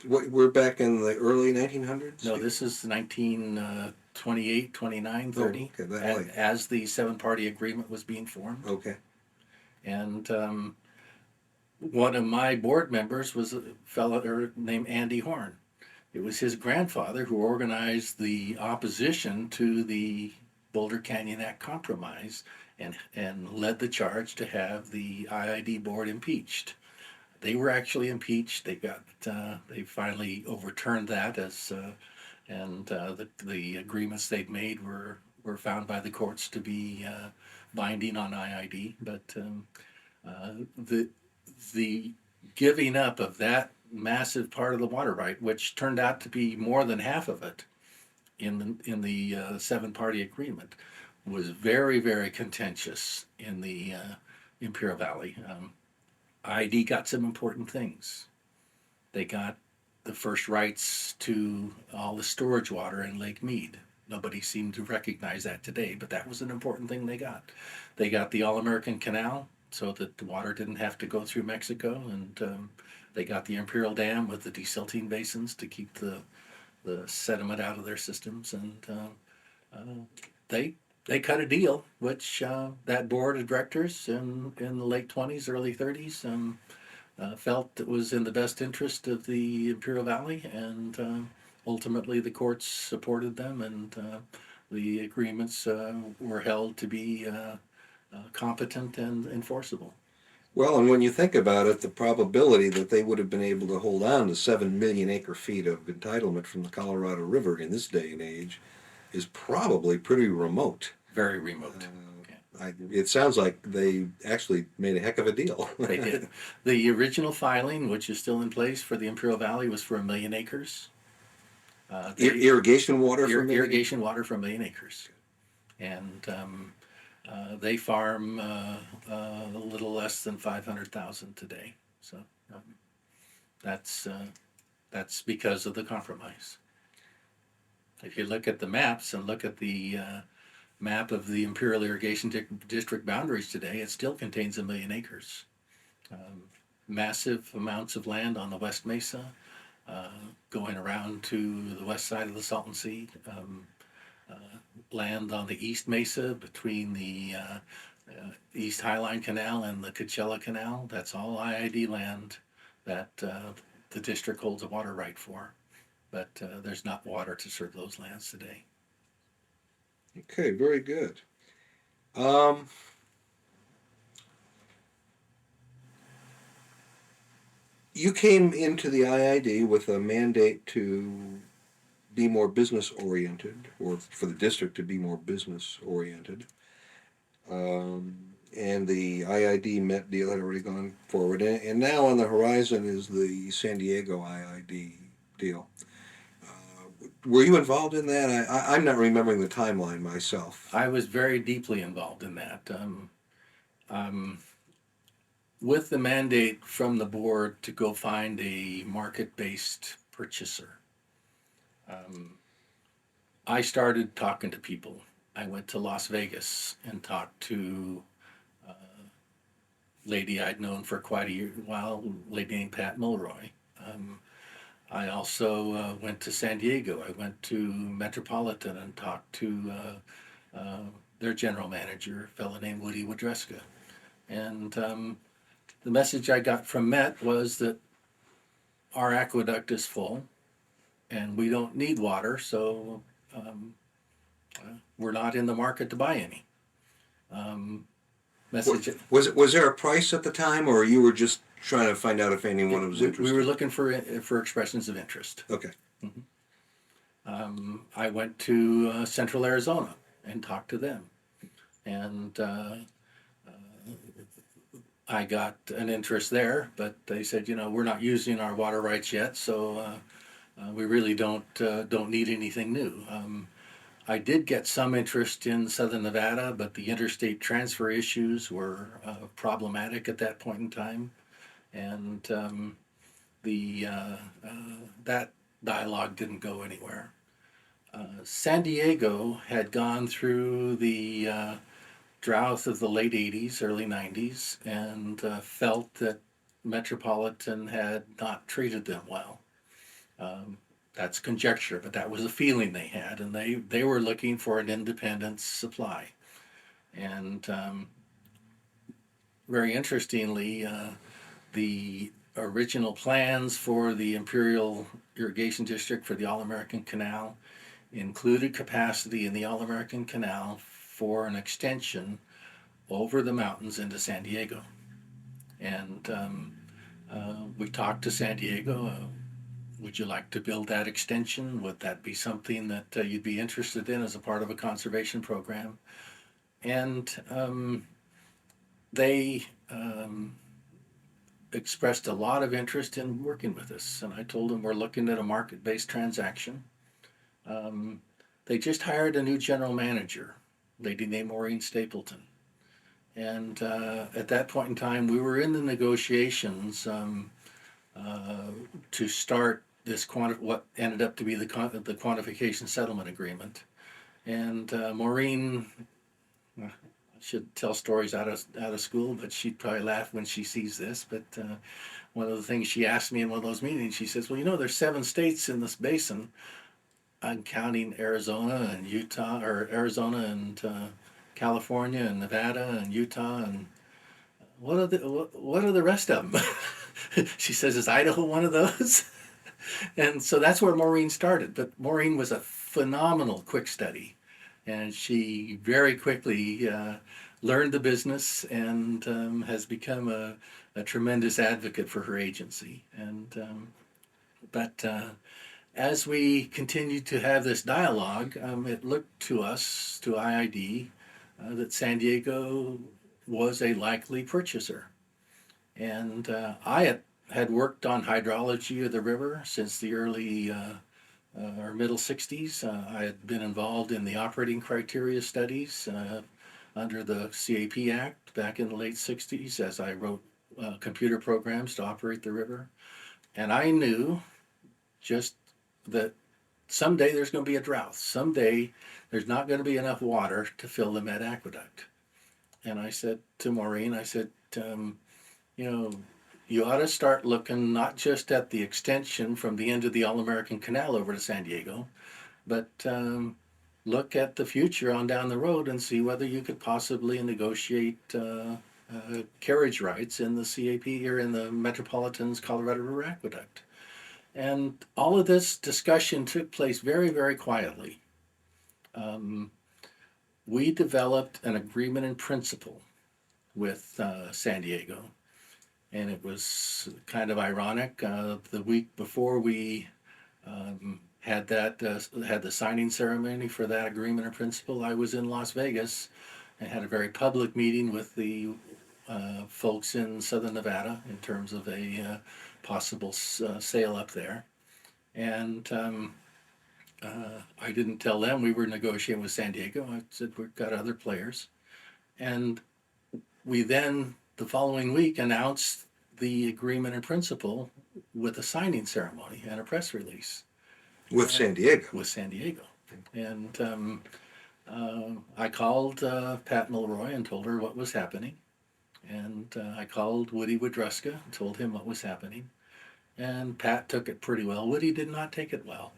We're back in the early 1900s? No, this is 1928, 29, 30, okay, that late. as the seven-party agreement was being formed. Okay. And one of my board members was a fellow named Andy Horn. It was his grandfather who organized the opposition to the Boulder Canyon Act compromise and led the charge to have the IID board impeached. They were actually impeached. They finally overturned that and the agreements they'd made were found by the courts to be binding on IID. But the giving up of that massive part of the water right, which turned out to be more than half of it in the seven-party agreement, was very, very contentious in the Imperial Valley. ID got some important things. They got the first rights to all the storage water in Lake Mead. Nobody seemed to recognize that today, but that was an important thing they got. They got the All-American Canal so that the water didn't have to go through Mexico, and they got the Imperial Dam with the desilting basins to keep the sediment out of their systems, and they cut a deal, which that board of directors in the late 20s, early 30s felt it was in the best interest of the Imperial Valley, and ultimately the courts supported them, and the agreements were held to be competent and enforceable. Well, and when you think about it, the probability that they would have been able to hold on to 7 million acre feet of entitlement from the Colorado River in this day and age is probably pretty remote. Very remote. It sounds like they actually made a heck of a deal. They did. The original filing, which is still in place for the Imperial Valley, was for 1 million acres. Irrigation water for irrigation water for 1 million acres, and they farm a little less than 500,000 today. So that's because of the compromise. If you look at the maps and look at the map of the Imperial Irrigation District boundaries today, it still contains 1 million acres. Massive amounts of land on the West Mesa, going around to the west side of the Salton Sea. Land on the East Mesa between the East Highline Canal and the Coachella Canal. That's all IID land that the district holds a water right for. But there's not water to serve those lands today. Okay, very good. Um, you came into the IID with a mandate to be more business oriented, or for the district to be more business oriented. Um, and the IID Met deal had already gone forward, and now on the horizon is the San Diego IID deal. Were you involved in that? I'm not remembering the timeline myself. I was very deeply involved in that. Um, with the mandate from the board to go find a market-based purchaser. Um, I started talking to people. I went to Las Vegas and talked to a lady I'd known for quite a while, a lady named Pat Mulroy. Um, I also went to San Diego. I went to Metropolitan and talked to their general manager, a fellow named Woody Wodreska. And the message I got from Met was that our aqueduct is full and we don't need water, so um, we're not in the market to buy any. Um, Wa- message was there a price at the time, or you were just trying to find out if anyone was we were interested? looking for expressions of interest. Okay. Mhm. I went to Central Arizona and talked to them, and I got an interest there, but they said, you know, we're not using our water rights yet, so we really don't need anything new. I did get some interest in Southern Nevada, but the interstate transfer issues were problematic at that point in time, and the that dialogue didn't go anywhere. San Diego had gone through the drought of the late 80s, early 90s, and felt that Metropolitan had not treated them well. Um, that's conjecture, but that was a feeling they had, and they were looking for an independent supply. And very interestingly, the original plans for the Imperial Irrigation District for the All American Canal included capacity in the All American Canal for an extension over the mountains into San Diego. And we talked to San Diego. Would you like to build that extension? Would that be something that you'd be interested in as a part of a conservation program? And they expressed a lot of interest in working with us. And I told them we're looking at a market based transaction. Um, they just hired a new general manager, a lady named Maureen Stapleton. And at that point in time, we were in the negotiations uh, to start this what ended up to be the quantification settlement agreement. And Maureen, I should tell stories out of school, but she'd probably laugh when she sees this. But one of the things she asked me in one of those meetings, she says, "Well, you know, there's 7 states in this basin. I'm counting Arizona and Utah, or Arizona and California and Nevada and Utah, and what are the rest of them?" She says, "Is Idaho one of those?" And so that's where Maureen started. But Maureen was a phenomenal quick study, and she very quickly learned the business and has become a tremendous advocate for her agency. And but as we continued to have this dialogue, it looked to us, to IID, that San Diego was a likely purchaser. And I had worked on hydrology of the river since the early or middle 60s. I had been involved in the operating criteria studies under the CAP Act back in the late 60s as I wrote computer programs to operate the river. And I knew just that someday there's going to be a drought. Someday there's not going to be enough water to fill the Met Aqueduct. And I said to Maureen, I said, you know, you ought to start looking not just at the extension from the end of the All American Canal over to San Diego, but look at the future on down the road and see whether you could possibly negotiate carriage rights in the CAP or in the Metropolitan's Colorado River Aqueduct. And all of this discussion took place very, very quietly. Um, we developed an agreement in principle with San Diego, and it was kind of ironic. The week before we had the signing ceremony for that agreement in principle, I was in Las Vegas and had a very public meeting with the folks in Southern Nevada in terms of a possible sale up there. And I didn't tell them we were negotiating with San Diego. I said we've got other players. And we then, the following week, announced the agreement in principle with a signing ceremony and a press release With San Diego. with San Diego. And I called Pat Milroy and told her what was happening. And I called Woody Wodruska and told him what was happening. And Pat took it pretty well. Woody did not take it well.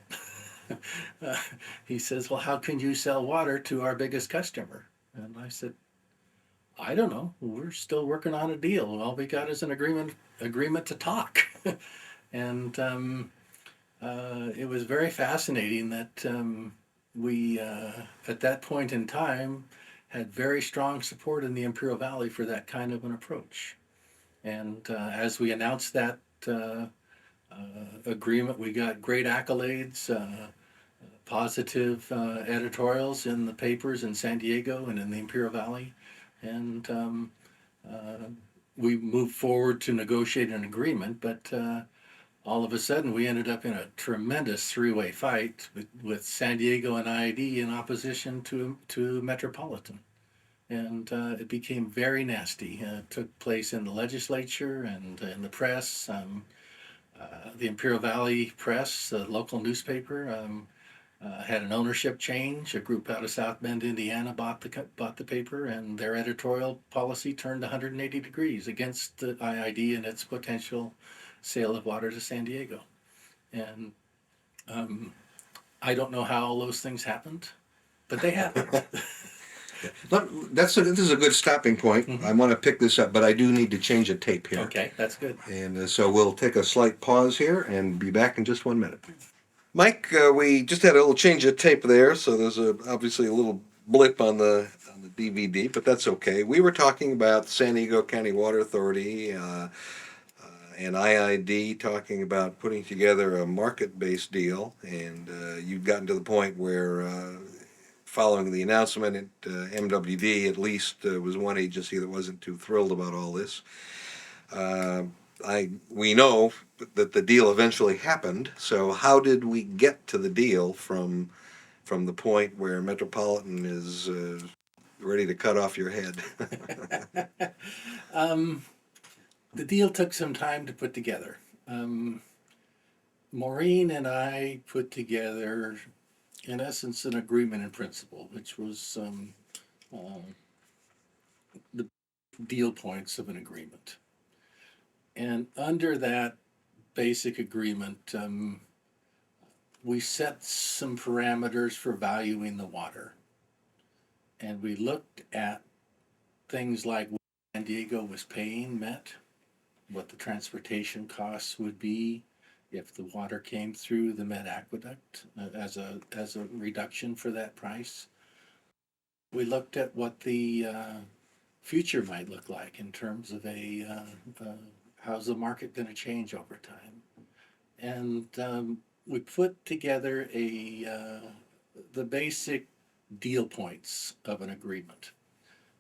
He says, well, how can you sell water to our biggest customer? And I said, I don't know. We're still working on a deal. All we got is an agreement to talk. And it was very fascinating that we, at that point in time, had very strong support in the Imperial Valley for that kind of an approach. And as we announced that agreement, we got great accolades, positive editorials in the papers in San Diego and in the Imperial Valley. And we moved forward to negotiate an agreement, but all of a sudden we ended up in a tremendous three-way fight with San Diego and IID in opposition to Metropolitan. And it became very nasty. It took place in the legislature and in the press. The Imperial Valley Press, the local newspaper, had an ownership change. A group out of South Bend, Indiana, bought the paper, and their editorial policy turned 180 degrees against the IID and its potential sale of water to San Diego. And I don't know how all those things happened, but they happened. This is a good stopping point. Mhm. I want to pick this up, but I do need to change a tape here. Okay, that's good. And so we'll take a slight pause here and be back in just 1 minute. Mike, we just had a little change of tape there, so there's obviously a little blip on the DVD, but that's okay. We were talking about San Diego County Water Authority and IID talking about putting together a market-based deal, and you've gotten to the point where following the announcement at MWD, at least was one agency that wasn't too thrilled about all this. We know that the deal eventually happened. So how did we get to the deal from the point where Metropolitan is ready to cut off your head? The deal took some time to put together. Maureen and I put together, in essence, an agreement in principle, which was the deal points of an agreement. And under that basic agreement, we set some parameters for valuing the water. And we looked at things like what San Diego was paying Met, what the transportation costs would be if the water came through the Met Aqueduct as a reduction for that price. We looked at what the future might look like in terms of how's the market going to change over time. And we put together the basic deal points of an agreement.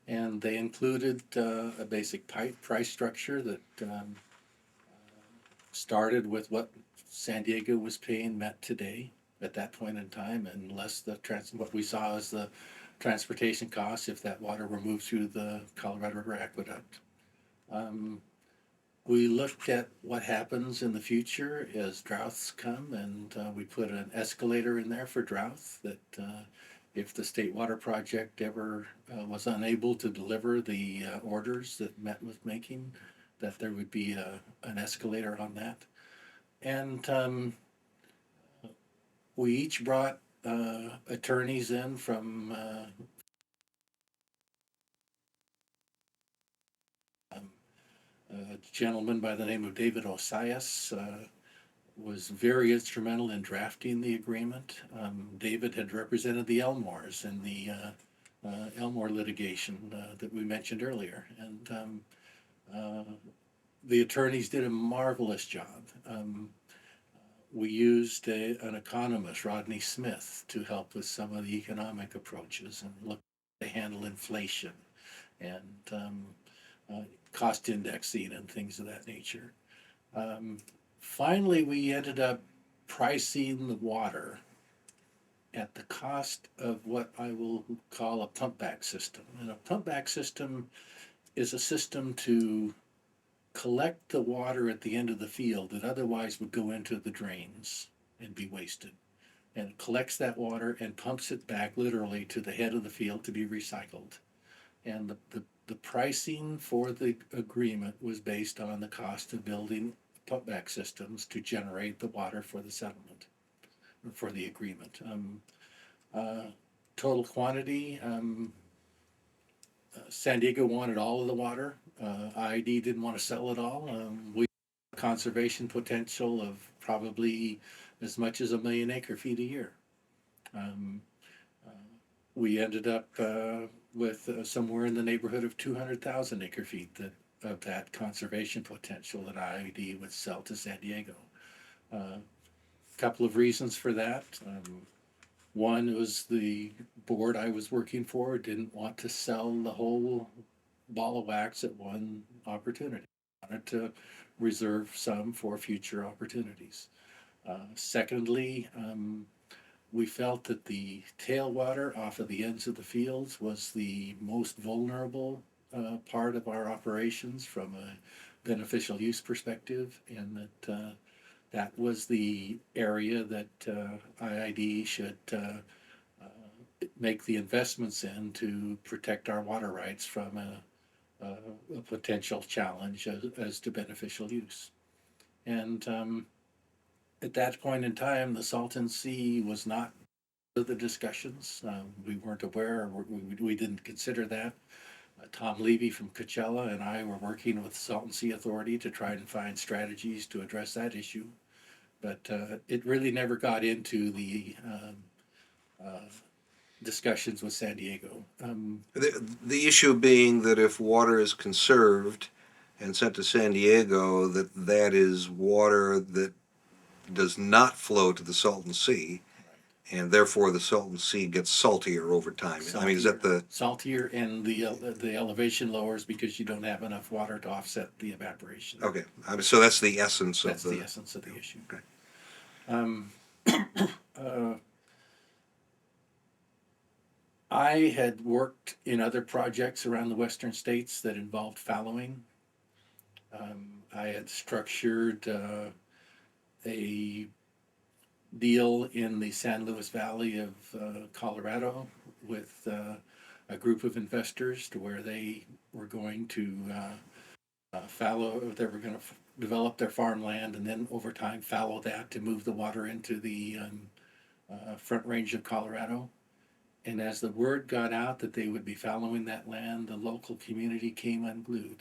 And they included a basic price structure that started with what San Diego was paying Met today at that point in time, and less what we saw as the transportation costs if that water were moved through the Colorado River Aqueduct. We looked at what happens in the future as droughts come, and we put an escalator in there for drought that if the State Water Project ever was unable to deliver the orders that Met was making, that there would be an escalator on that. And we each brought attorneys in from a gentleman by the name of David Osias was very instrumental in drafting the agreement. David had represented the Elmores in the Elmore litigation that we mentioned earlier. And the attorneys did a marvelous job. We used an economist, Rodney Smith, to help with some of the economic approaches and look to handle inflation and uh, cost indexing and things of that nature. Um, Finally, we ended up pricing the water at the cost of what I will call a pump back system. And a pump back system is a system to collect the water at the end of the field that otherwise would go into the drains and be wasted. And it collects that water and pumps it back literally to the head of the field to be recycled. And the pricing for the agreement was based on the cost of building pump back systems to generate the water for the settlement, or for the agreement. Uh, Total quantity, San Diego wanted all of the water. IID didn't want to sell it all. We conservation potential of probably as much as 1 million acre feet a year. Um, uh, we ended up with somewhere in the neighborhood of 200,000 acre feet of that conservation potential that IID would sell to San Diego. A couple of reasons for that. One was the board I was working for didn't want to sell the whole ball of wax at one opportunity. Wanted to reserve some for future opportunities. Secondly, we felt that the tailwater off of the ends of the fields was the most vulnerable part of our operations from a beneficial use perspective, and that was the area that IID should make the investments in to protect our water rights from a potential challenge as to beneficial use. And at that point in time, the Salton Sea was not of the discussions. We weren't aware, we didn't consider that. Tom Levy from Coachella and I were working with the Salton Sea Authority to try and find strategies to address that issue. But it really never got into the uh, discussions with San Diego. The issue being that if water is conserved and sent to San Diego, that is water that does not flow to the Salton Sea, and therefore the Salton Sea gets saltier over time. I mean, is that the Saltier, and the elevation lowers because you don't have enough water to offset the evaporation. okay? So that's the essence That's of the essence of the issue. Okay. Um, uh, I had worked in other projects around the western states that involved fallowing. I had structured a deal in the San Luis Valley of Colorado with a group of investors to where they were going to fallow, they were going to develop their farmland and then over time fallow that to move the water into the Front Range of Colorado. And as the word got out that they would be fallowing that land, the local community came unglued.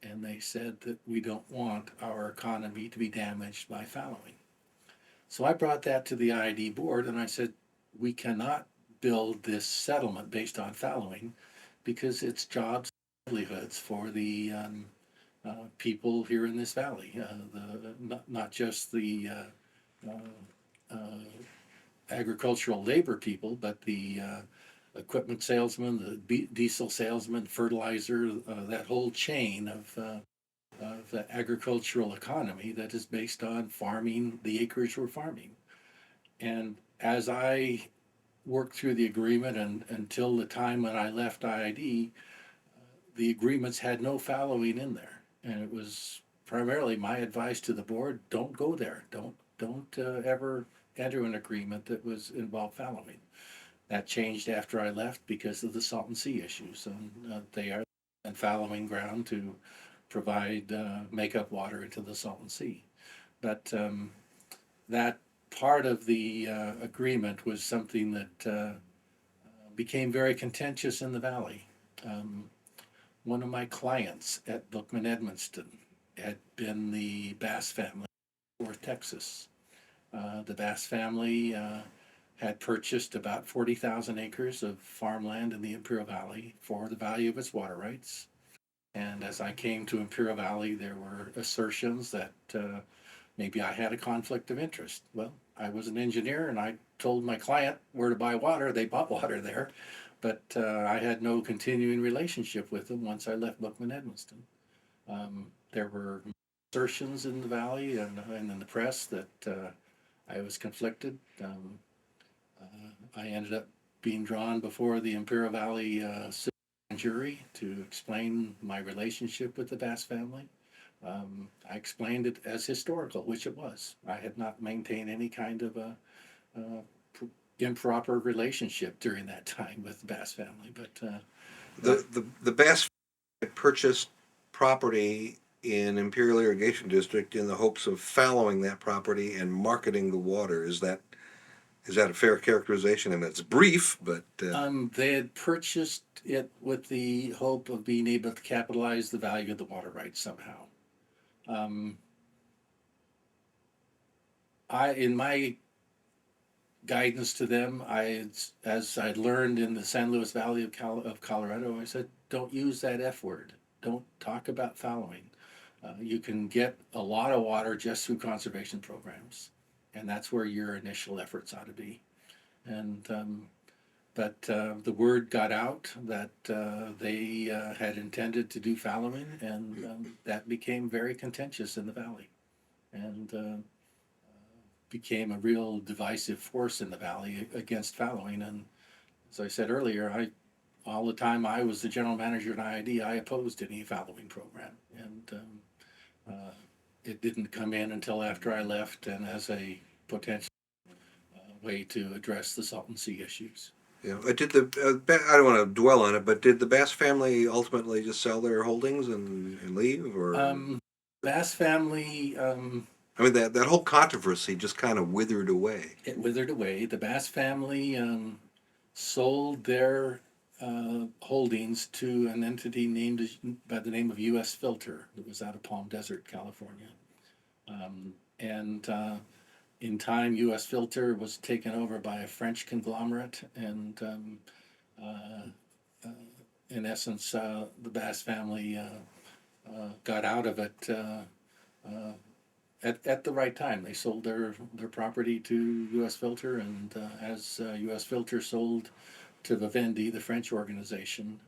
And they said that we don't want our economy to be damaged by fallowing. So I brought that to the IID board and I said, we cannot build this settlement based on fallowing because it's jobs and livelihoods for the people here in this valley. Not just the uh, agricultural labor people, but the equipment salesman, the diesel salesman, fertilizer, that whole chain of the agricultural economy that is based on farming, the acreage we're farming. And as I worked through the agreement and until the time when I left IID, the agreements had no fallowing in there. And it was primarily my advice to the board, don't go there. Don't ever enter an agreement that was involved fallowing. That changed after I left because of the Salton Sea issues. And they are a fallowing ground to provide makeup water into the Salton Sea. But that part of the agreement was something that became very contentious in the valley. Um, One of my clients at Bookman Edmonston had been the Bass family in North Texas. The Bass family had purchased about 40,000 acres of farmland in the Imperial Valley for the value of its water rights. And as I came to Imperial Valley, there were assertions that maybe I had a conflict of interest. Well, I was an engineer and I told my client where to buy water. They bought water there, but I had no continuing relationship with them once I left Bookman Edmonston. There were assertions in the valley and in the press that I was conflicted. I ended up being drawn before the Imperial Valley jury to explain my relationship with the Bass family. I explained it as historical, which it was. I had not maintained any kind of improper relationship during that time with the Bass family. But The Bass had purchased property in Imperial Irrigation District in the hopes of fallowing that property and marketing the water. Is that a fair characterization? And it's brief, but they had purchased it with the hope of being able to capitalize the value of the water rights somehow. In my guidance to them, as I'd learned in the San Luis Valley of Colorado, I said, don't use that F word. Don't talk about fallowing. You can get a lot of water just through conservation programs, and that's where your initial efforts ought to be. And but the word got out that they had intended to do fallowing, and that became very contentious in the valley, and became a real divisive force in the valley against fallowing. And as I said earlier, all the time I was the general manager at IID, I opposed any fallowing program, and it didn't come in until after I left, and as a potential way to address the Salton Sea issues. you know, I don't want to dwell on it, but did the Bass family ultimately just sell their holdings and leave, or Bass family, I mean that whole controversy just kind of withered away. it withered away. The Bass family sold their holdings to an entity named by the name of U.S. Filter that was out of Palm Desert, California. And in time, U.S. Filter was taken over by a French conglomerate, and in essence, the Bass family got out of it at the right time. They sold their property to U.S. Filter, and as U.S. Filter sold to Vivendi, the French organization,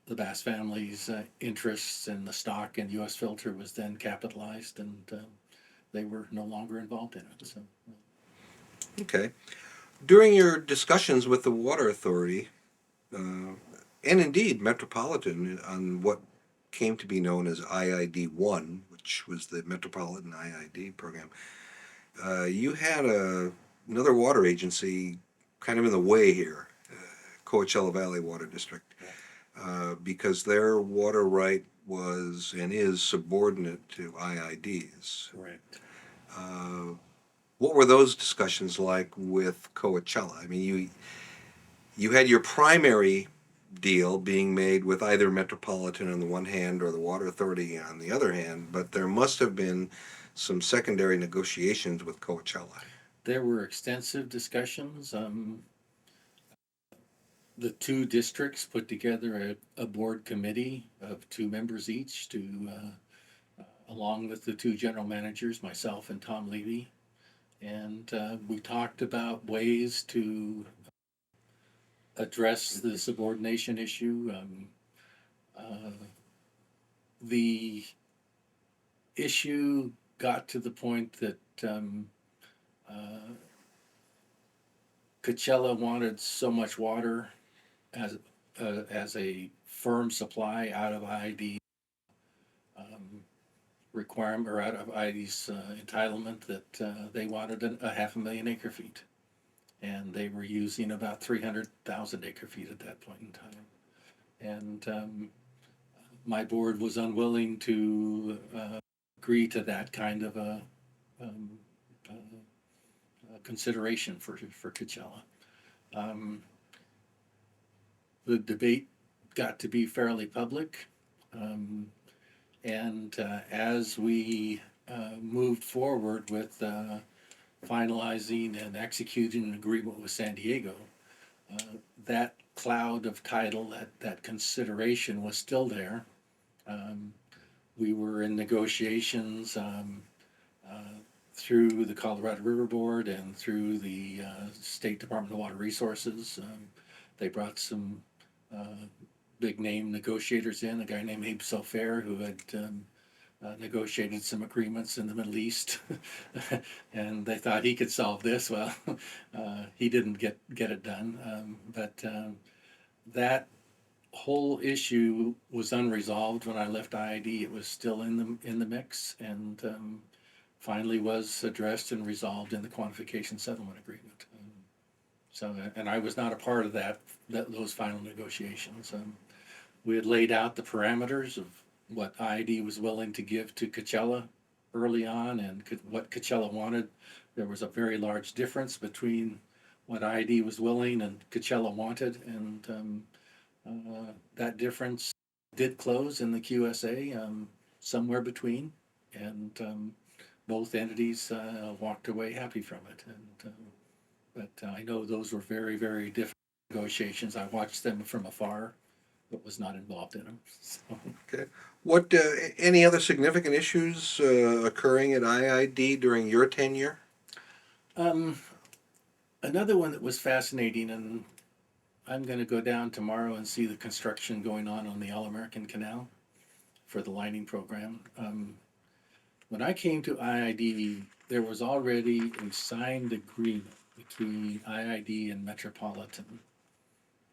the Bass family's interests in the stock and U.S. Filter was then capitalized, and they were no longer involved in it. So, Okay. During your discussions with the Water Authority, and indeed Metropolitan, on what came to be known as IID 1, which was the Metropolitan IID program, you had another water agency kind of in the way here, Coachella Valley Water District, because their water right was and is subordinate to IID's. correct. What were those discussions like with Coachella? I mean, you had your primary deal being made with either Metropolitan on the one hand or the Water Authority on the other hand, but there must have been some secondary negotiations with Coachella. There were extensive discussions. The two districts put together a board committee of 2 members each to, along with the 2 general managers, myself and Tom Levy, and we talked about ways to address the subordination issue. The issue got to the point that Coachella wanted so much water as a firm supply out of IID requirement, or out of IID's entitlement, that they wanted a 500,000 acre feet, and they were using about 300,000 acre feet at that point in time. And my board was unwilling to agree to that kind of a consideration for Coachella. The debate got to be fairly public, and as we moved forward with finalizing and executing an agreement with San Diego, that cloud of title, that consideration was still there. Um, we were in negotiations uh, through the Colorado River Board and through the State Department of Water Resources. They brought some uh, big name negotiators in, a guy named Abe Sofair, who had negotiated some agreements in the Middle East, and they thought he could solve this. Well, he didn't get it done, but that whole issue was unresolved when I left IID. It was still in the mix, and finally was addressed and resolved in the quantification settlement agreement. And I was not a part of those final negotiations. We had laid out the parameters of what IID was willing to give to Coachella early on, and what Coachella wanted. There was a very large difference between what IID was willing and Coachella wanted, and that difference did close in the QSA, somewhere between, and both entities walked away happy from it. But I know those were very, very different negotiations. I watched them from afar, but was not involved in them. So, Okay. What any other significant issues occurring at IID during your tenure? um, another one that was fascinating, and I'm going to go down tomorrow and see the construction going on the All American Canal for the lining program. When I came to IID, there was already a signed agreement between IID and Metropolitan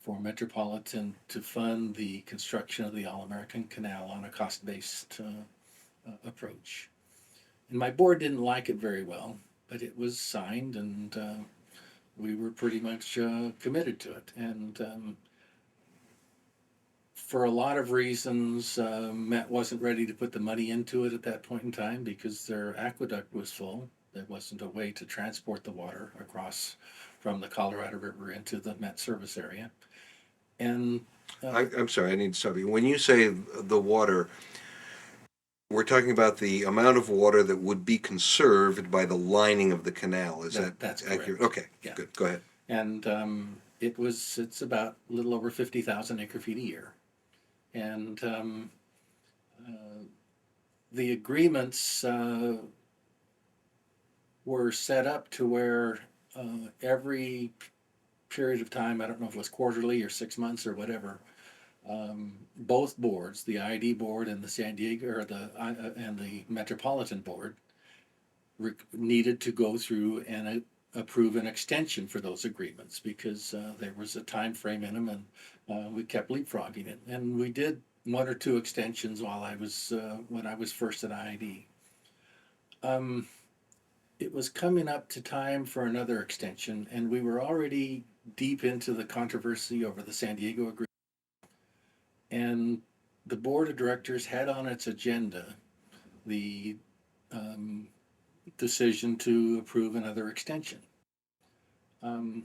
for Metropolitan to fund the construction of the All American Canal on a cost based approach. And my board didn't like it very well, but it was signed, and we were pretty much committed to it. And for a lot of reasons, Met wasn't ready to put the money into it at that point in time because their aqueduct was full. There wasn't a way to transport the water across from the Colorado River into the Met service area. And I'm sorry, I need to stop you. When you say the water, we're talking about the amount of water that would be conserved by the lining of the canal. Is that that's accurate? correct. Okay, Yeah. good. Go ahead. And it's about a little over 50,000 acre feet a year. And uh, the agreements were set up to where every period of time, I don't know if it was quarterly or 6 months or whatever, both boards, the IID board and the San Diego or and the Metropolitan board, needed to go through and approve an extension for those agreements because there was a time frame in them, and we kept leapfrogging it. And we did one or two extensions while I was when I was first at IID. It was coming up to time for another extension, and we were already deep into the controversy over the San Diego agreement. And the board of directors had on its agenda the um, decision to approve another extension. Um,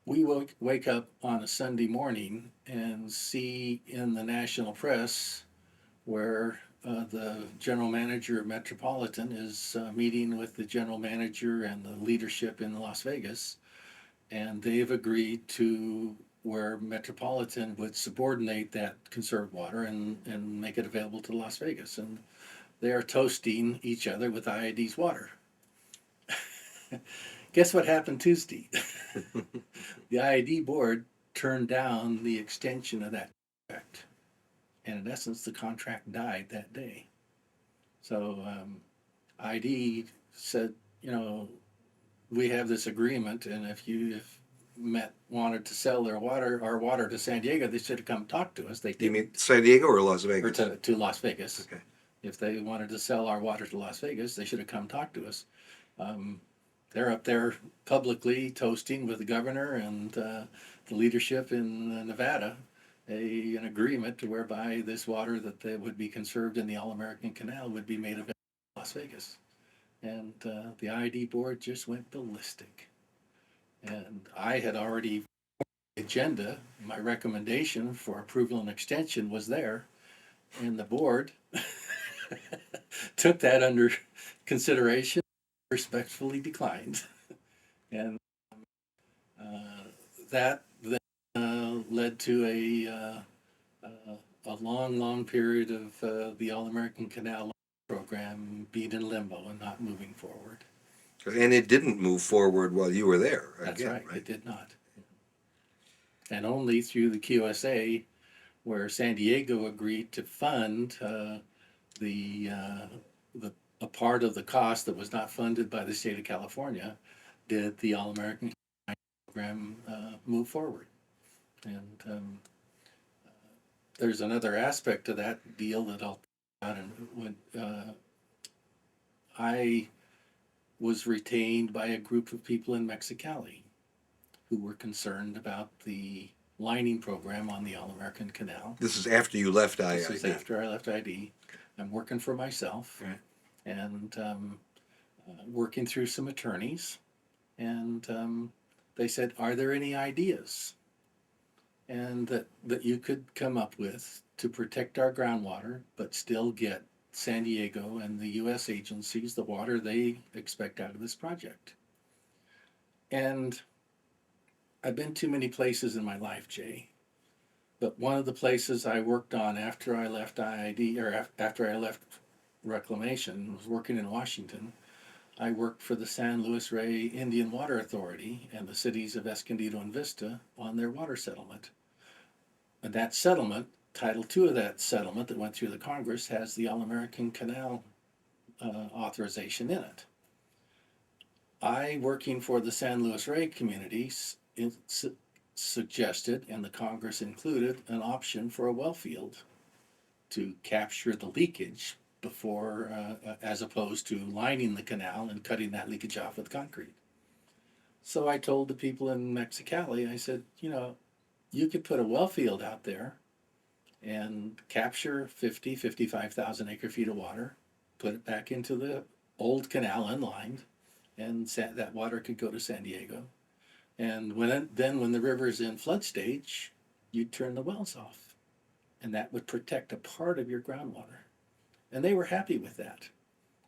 we wake up on a Sunday morning and see in the national press where the general manager of Metropolitan is meeting with the general manager and the leadership in Las Vegas, and they've agreed to where Metropolitan would subordinate that conserved water and make it available to Las Vegas. And they are toasting each other with IID's water. Guess what happened Tuesday? The IID board turned down the extension of that contract. And in essence, the contract died that day. So ID said, we have this agreement, and if Met wanted to sell our water to San Diego, they should have come talk to us. They didn't. You mean San Diego or Las Or Vegas? to Las Vegas. Okay. If they wanted to sell our water to Las Vegas, they should have come talk to us. They're up there publicly toasting with the governor and the leadership in Nevada an agreement to whereby this water that would be conserved in the All American Canal would be made available in Las Vegas. And the IID board just went ballistic. And I had already agenda, my recommendation for approval and extension was there, and the board took that under consideration respectfully declined. And uh, that then led to a long, long period of the All American Canal program being in limbo and not moving forward. And it didn't move forward while you were there That's again, right, right? it did not. And only through the QSA, where San Diego agreed to fund the, uh, the a part of the cost that was not funded by the state of California, did the All American program move forward. And there's another aspect to that deal that I'll talk about. And when I was retained by a group of people in Mexicali who were concerned about the lining program on the All American Canal. This is after you left IID. This is after I left ID. I'm working for myself, Right. and working through some attorneys. And they said, "Are there any ideas and that you could come up with to protect our groundwater, but still get San Diego and the U.S. agencies the water they expect out of this project?" And I've been too many places in my life, Jay. But one of the places I worked on after I left IID, or after I left Reclamation, was working in Washington. I worked for the San Luis Rey Indian Water Authority and the cities of Escondido and Vista on their water settlement. And that settlement, Title II of that settlement that went through the Congress, has the All American Canal authorization in it. I, working for the San Luis Rey communities, suggested, and the Congress included, an option for a well field to capture the leakage before, as opposed to lining the canal and cutting that leakage off with concrete. So I told the people in Mexicali, I said, you could put a well field out there and capture 55,000 acre feet of water, put it back into the old canal unlined, and that water could go to San Diego. And when the river's in flood stage, you'd turn the wells off, and that would protect a part of your groundwater. And they were happy with that.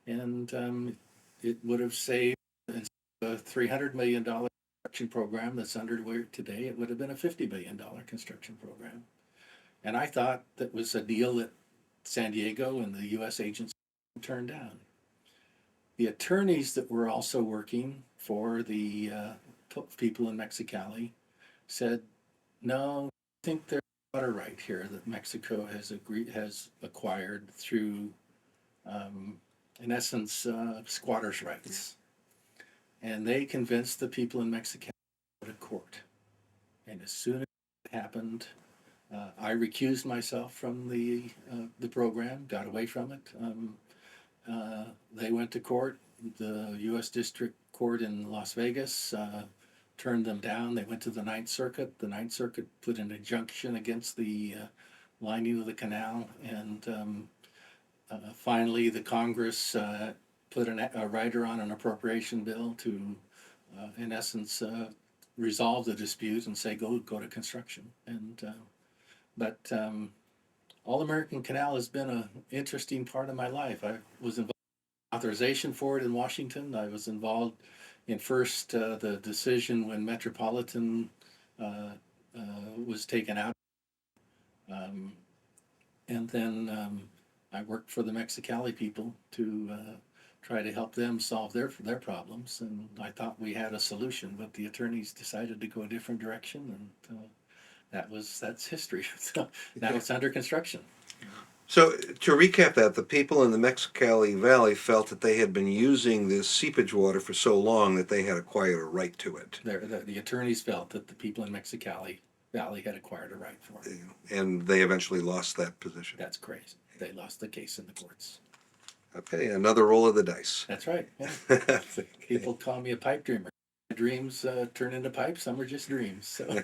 And it would have saved a $300 million construction program that's underway today. It would have been a $50 billion construction program. And I thought that was a deal that San Diego and the U.S. agency turned down. The attorneys that were also working for the people in Mexicali said, "No, I think there's a water right here that Mexico has acquired through, in essence, squatters' rights." And they convinced the people in Mexicali to go to court. And as soon as it happened, I recused myself from the program, got away from it. They went to court. The U.S. District Court in Las Vegas turned them down. They went to the Ninth Circuit. The Ninth Circuit put an injunction against the lining of the canal, and finally, the Congress put a rider on an appropriation bill to, in essence, resolve the dispute and say go to construction. And but All American Canal has been an interesting part of my life. I was involved in authorization for it in Washington. I was involved in first the decision when Metropolitan uh, was taken out, um, and then I worked for the Mexicali people to try to help them solve their problems. And I thought we had a solution, but the attorneys decided to go a different direction, and that's history. So now it's under construction. So to recap that, the people in the Mexicali Valley felt that they had been using this seepage water for so long that they had acquired a right to it. The attorneys felt that the people in Mexicali Valley had acquired a right for it. And they eventually lost that position. That's crazy. They lost the case in the courts. Okay, another roll of the dice. That's right. Yeah. People call me a pipe dreamer. My dreams turn into pipes. Some are just dreams. So.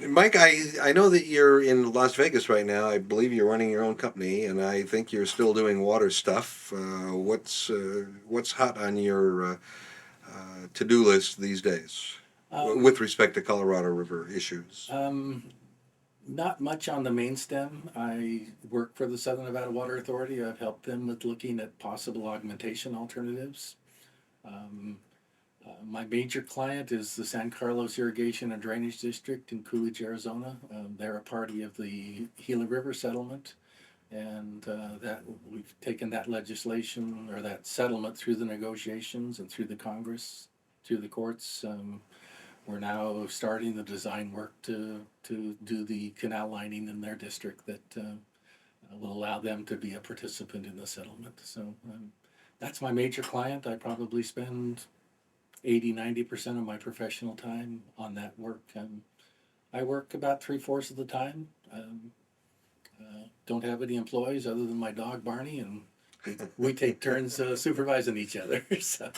Mike, I know that you're in Las Vegas right now. I believe you're running your own company, and I think you're still doing water stuff. What's hot on your to-do list these days with respect to Colorado River issues? Not much on the main stem. I work for the Southern Nevada Water Authority. I've helped them with looking at possible augmentation alternatives. Um, my major client is the San Carlos Irrigation and Drainage District in Coolidge, Arizona. They're a party of the Gila River settlement, and that we've taken that legislation or that settlement through the negotiations and through the Congress, through the courts. We're now starting the design work to do the canal lining in their district that will allow them to be a participant in the settlement. So that's my major client. I probably spend 80–90% of my professional time on that work. I work about 3/4 of the time. Don't have any employees other than my dog Barney, and we take turns supervising each other. So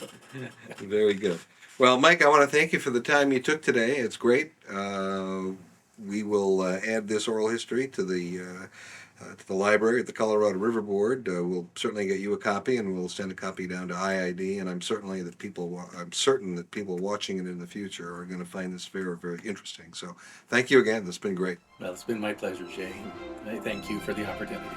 Very good. Well, Mike, I want to thank you for the time you took today. It's great. We will add this oral history to the library at the Colorado River Board. We'll certainly get you a copy, and we'll send a copy down to IID. And I'm certain that people watching it in the future are going to find this fair very interesting. So, thank you again. This has been great. well, it's been my pleasure, Jay. I thank you for the opportunity.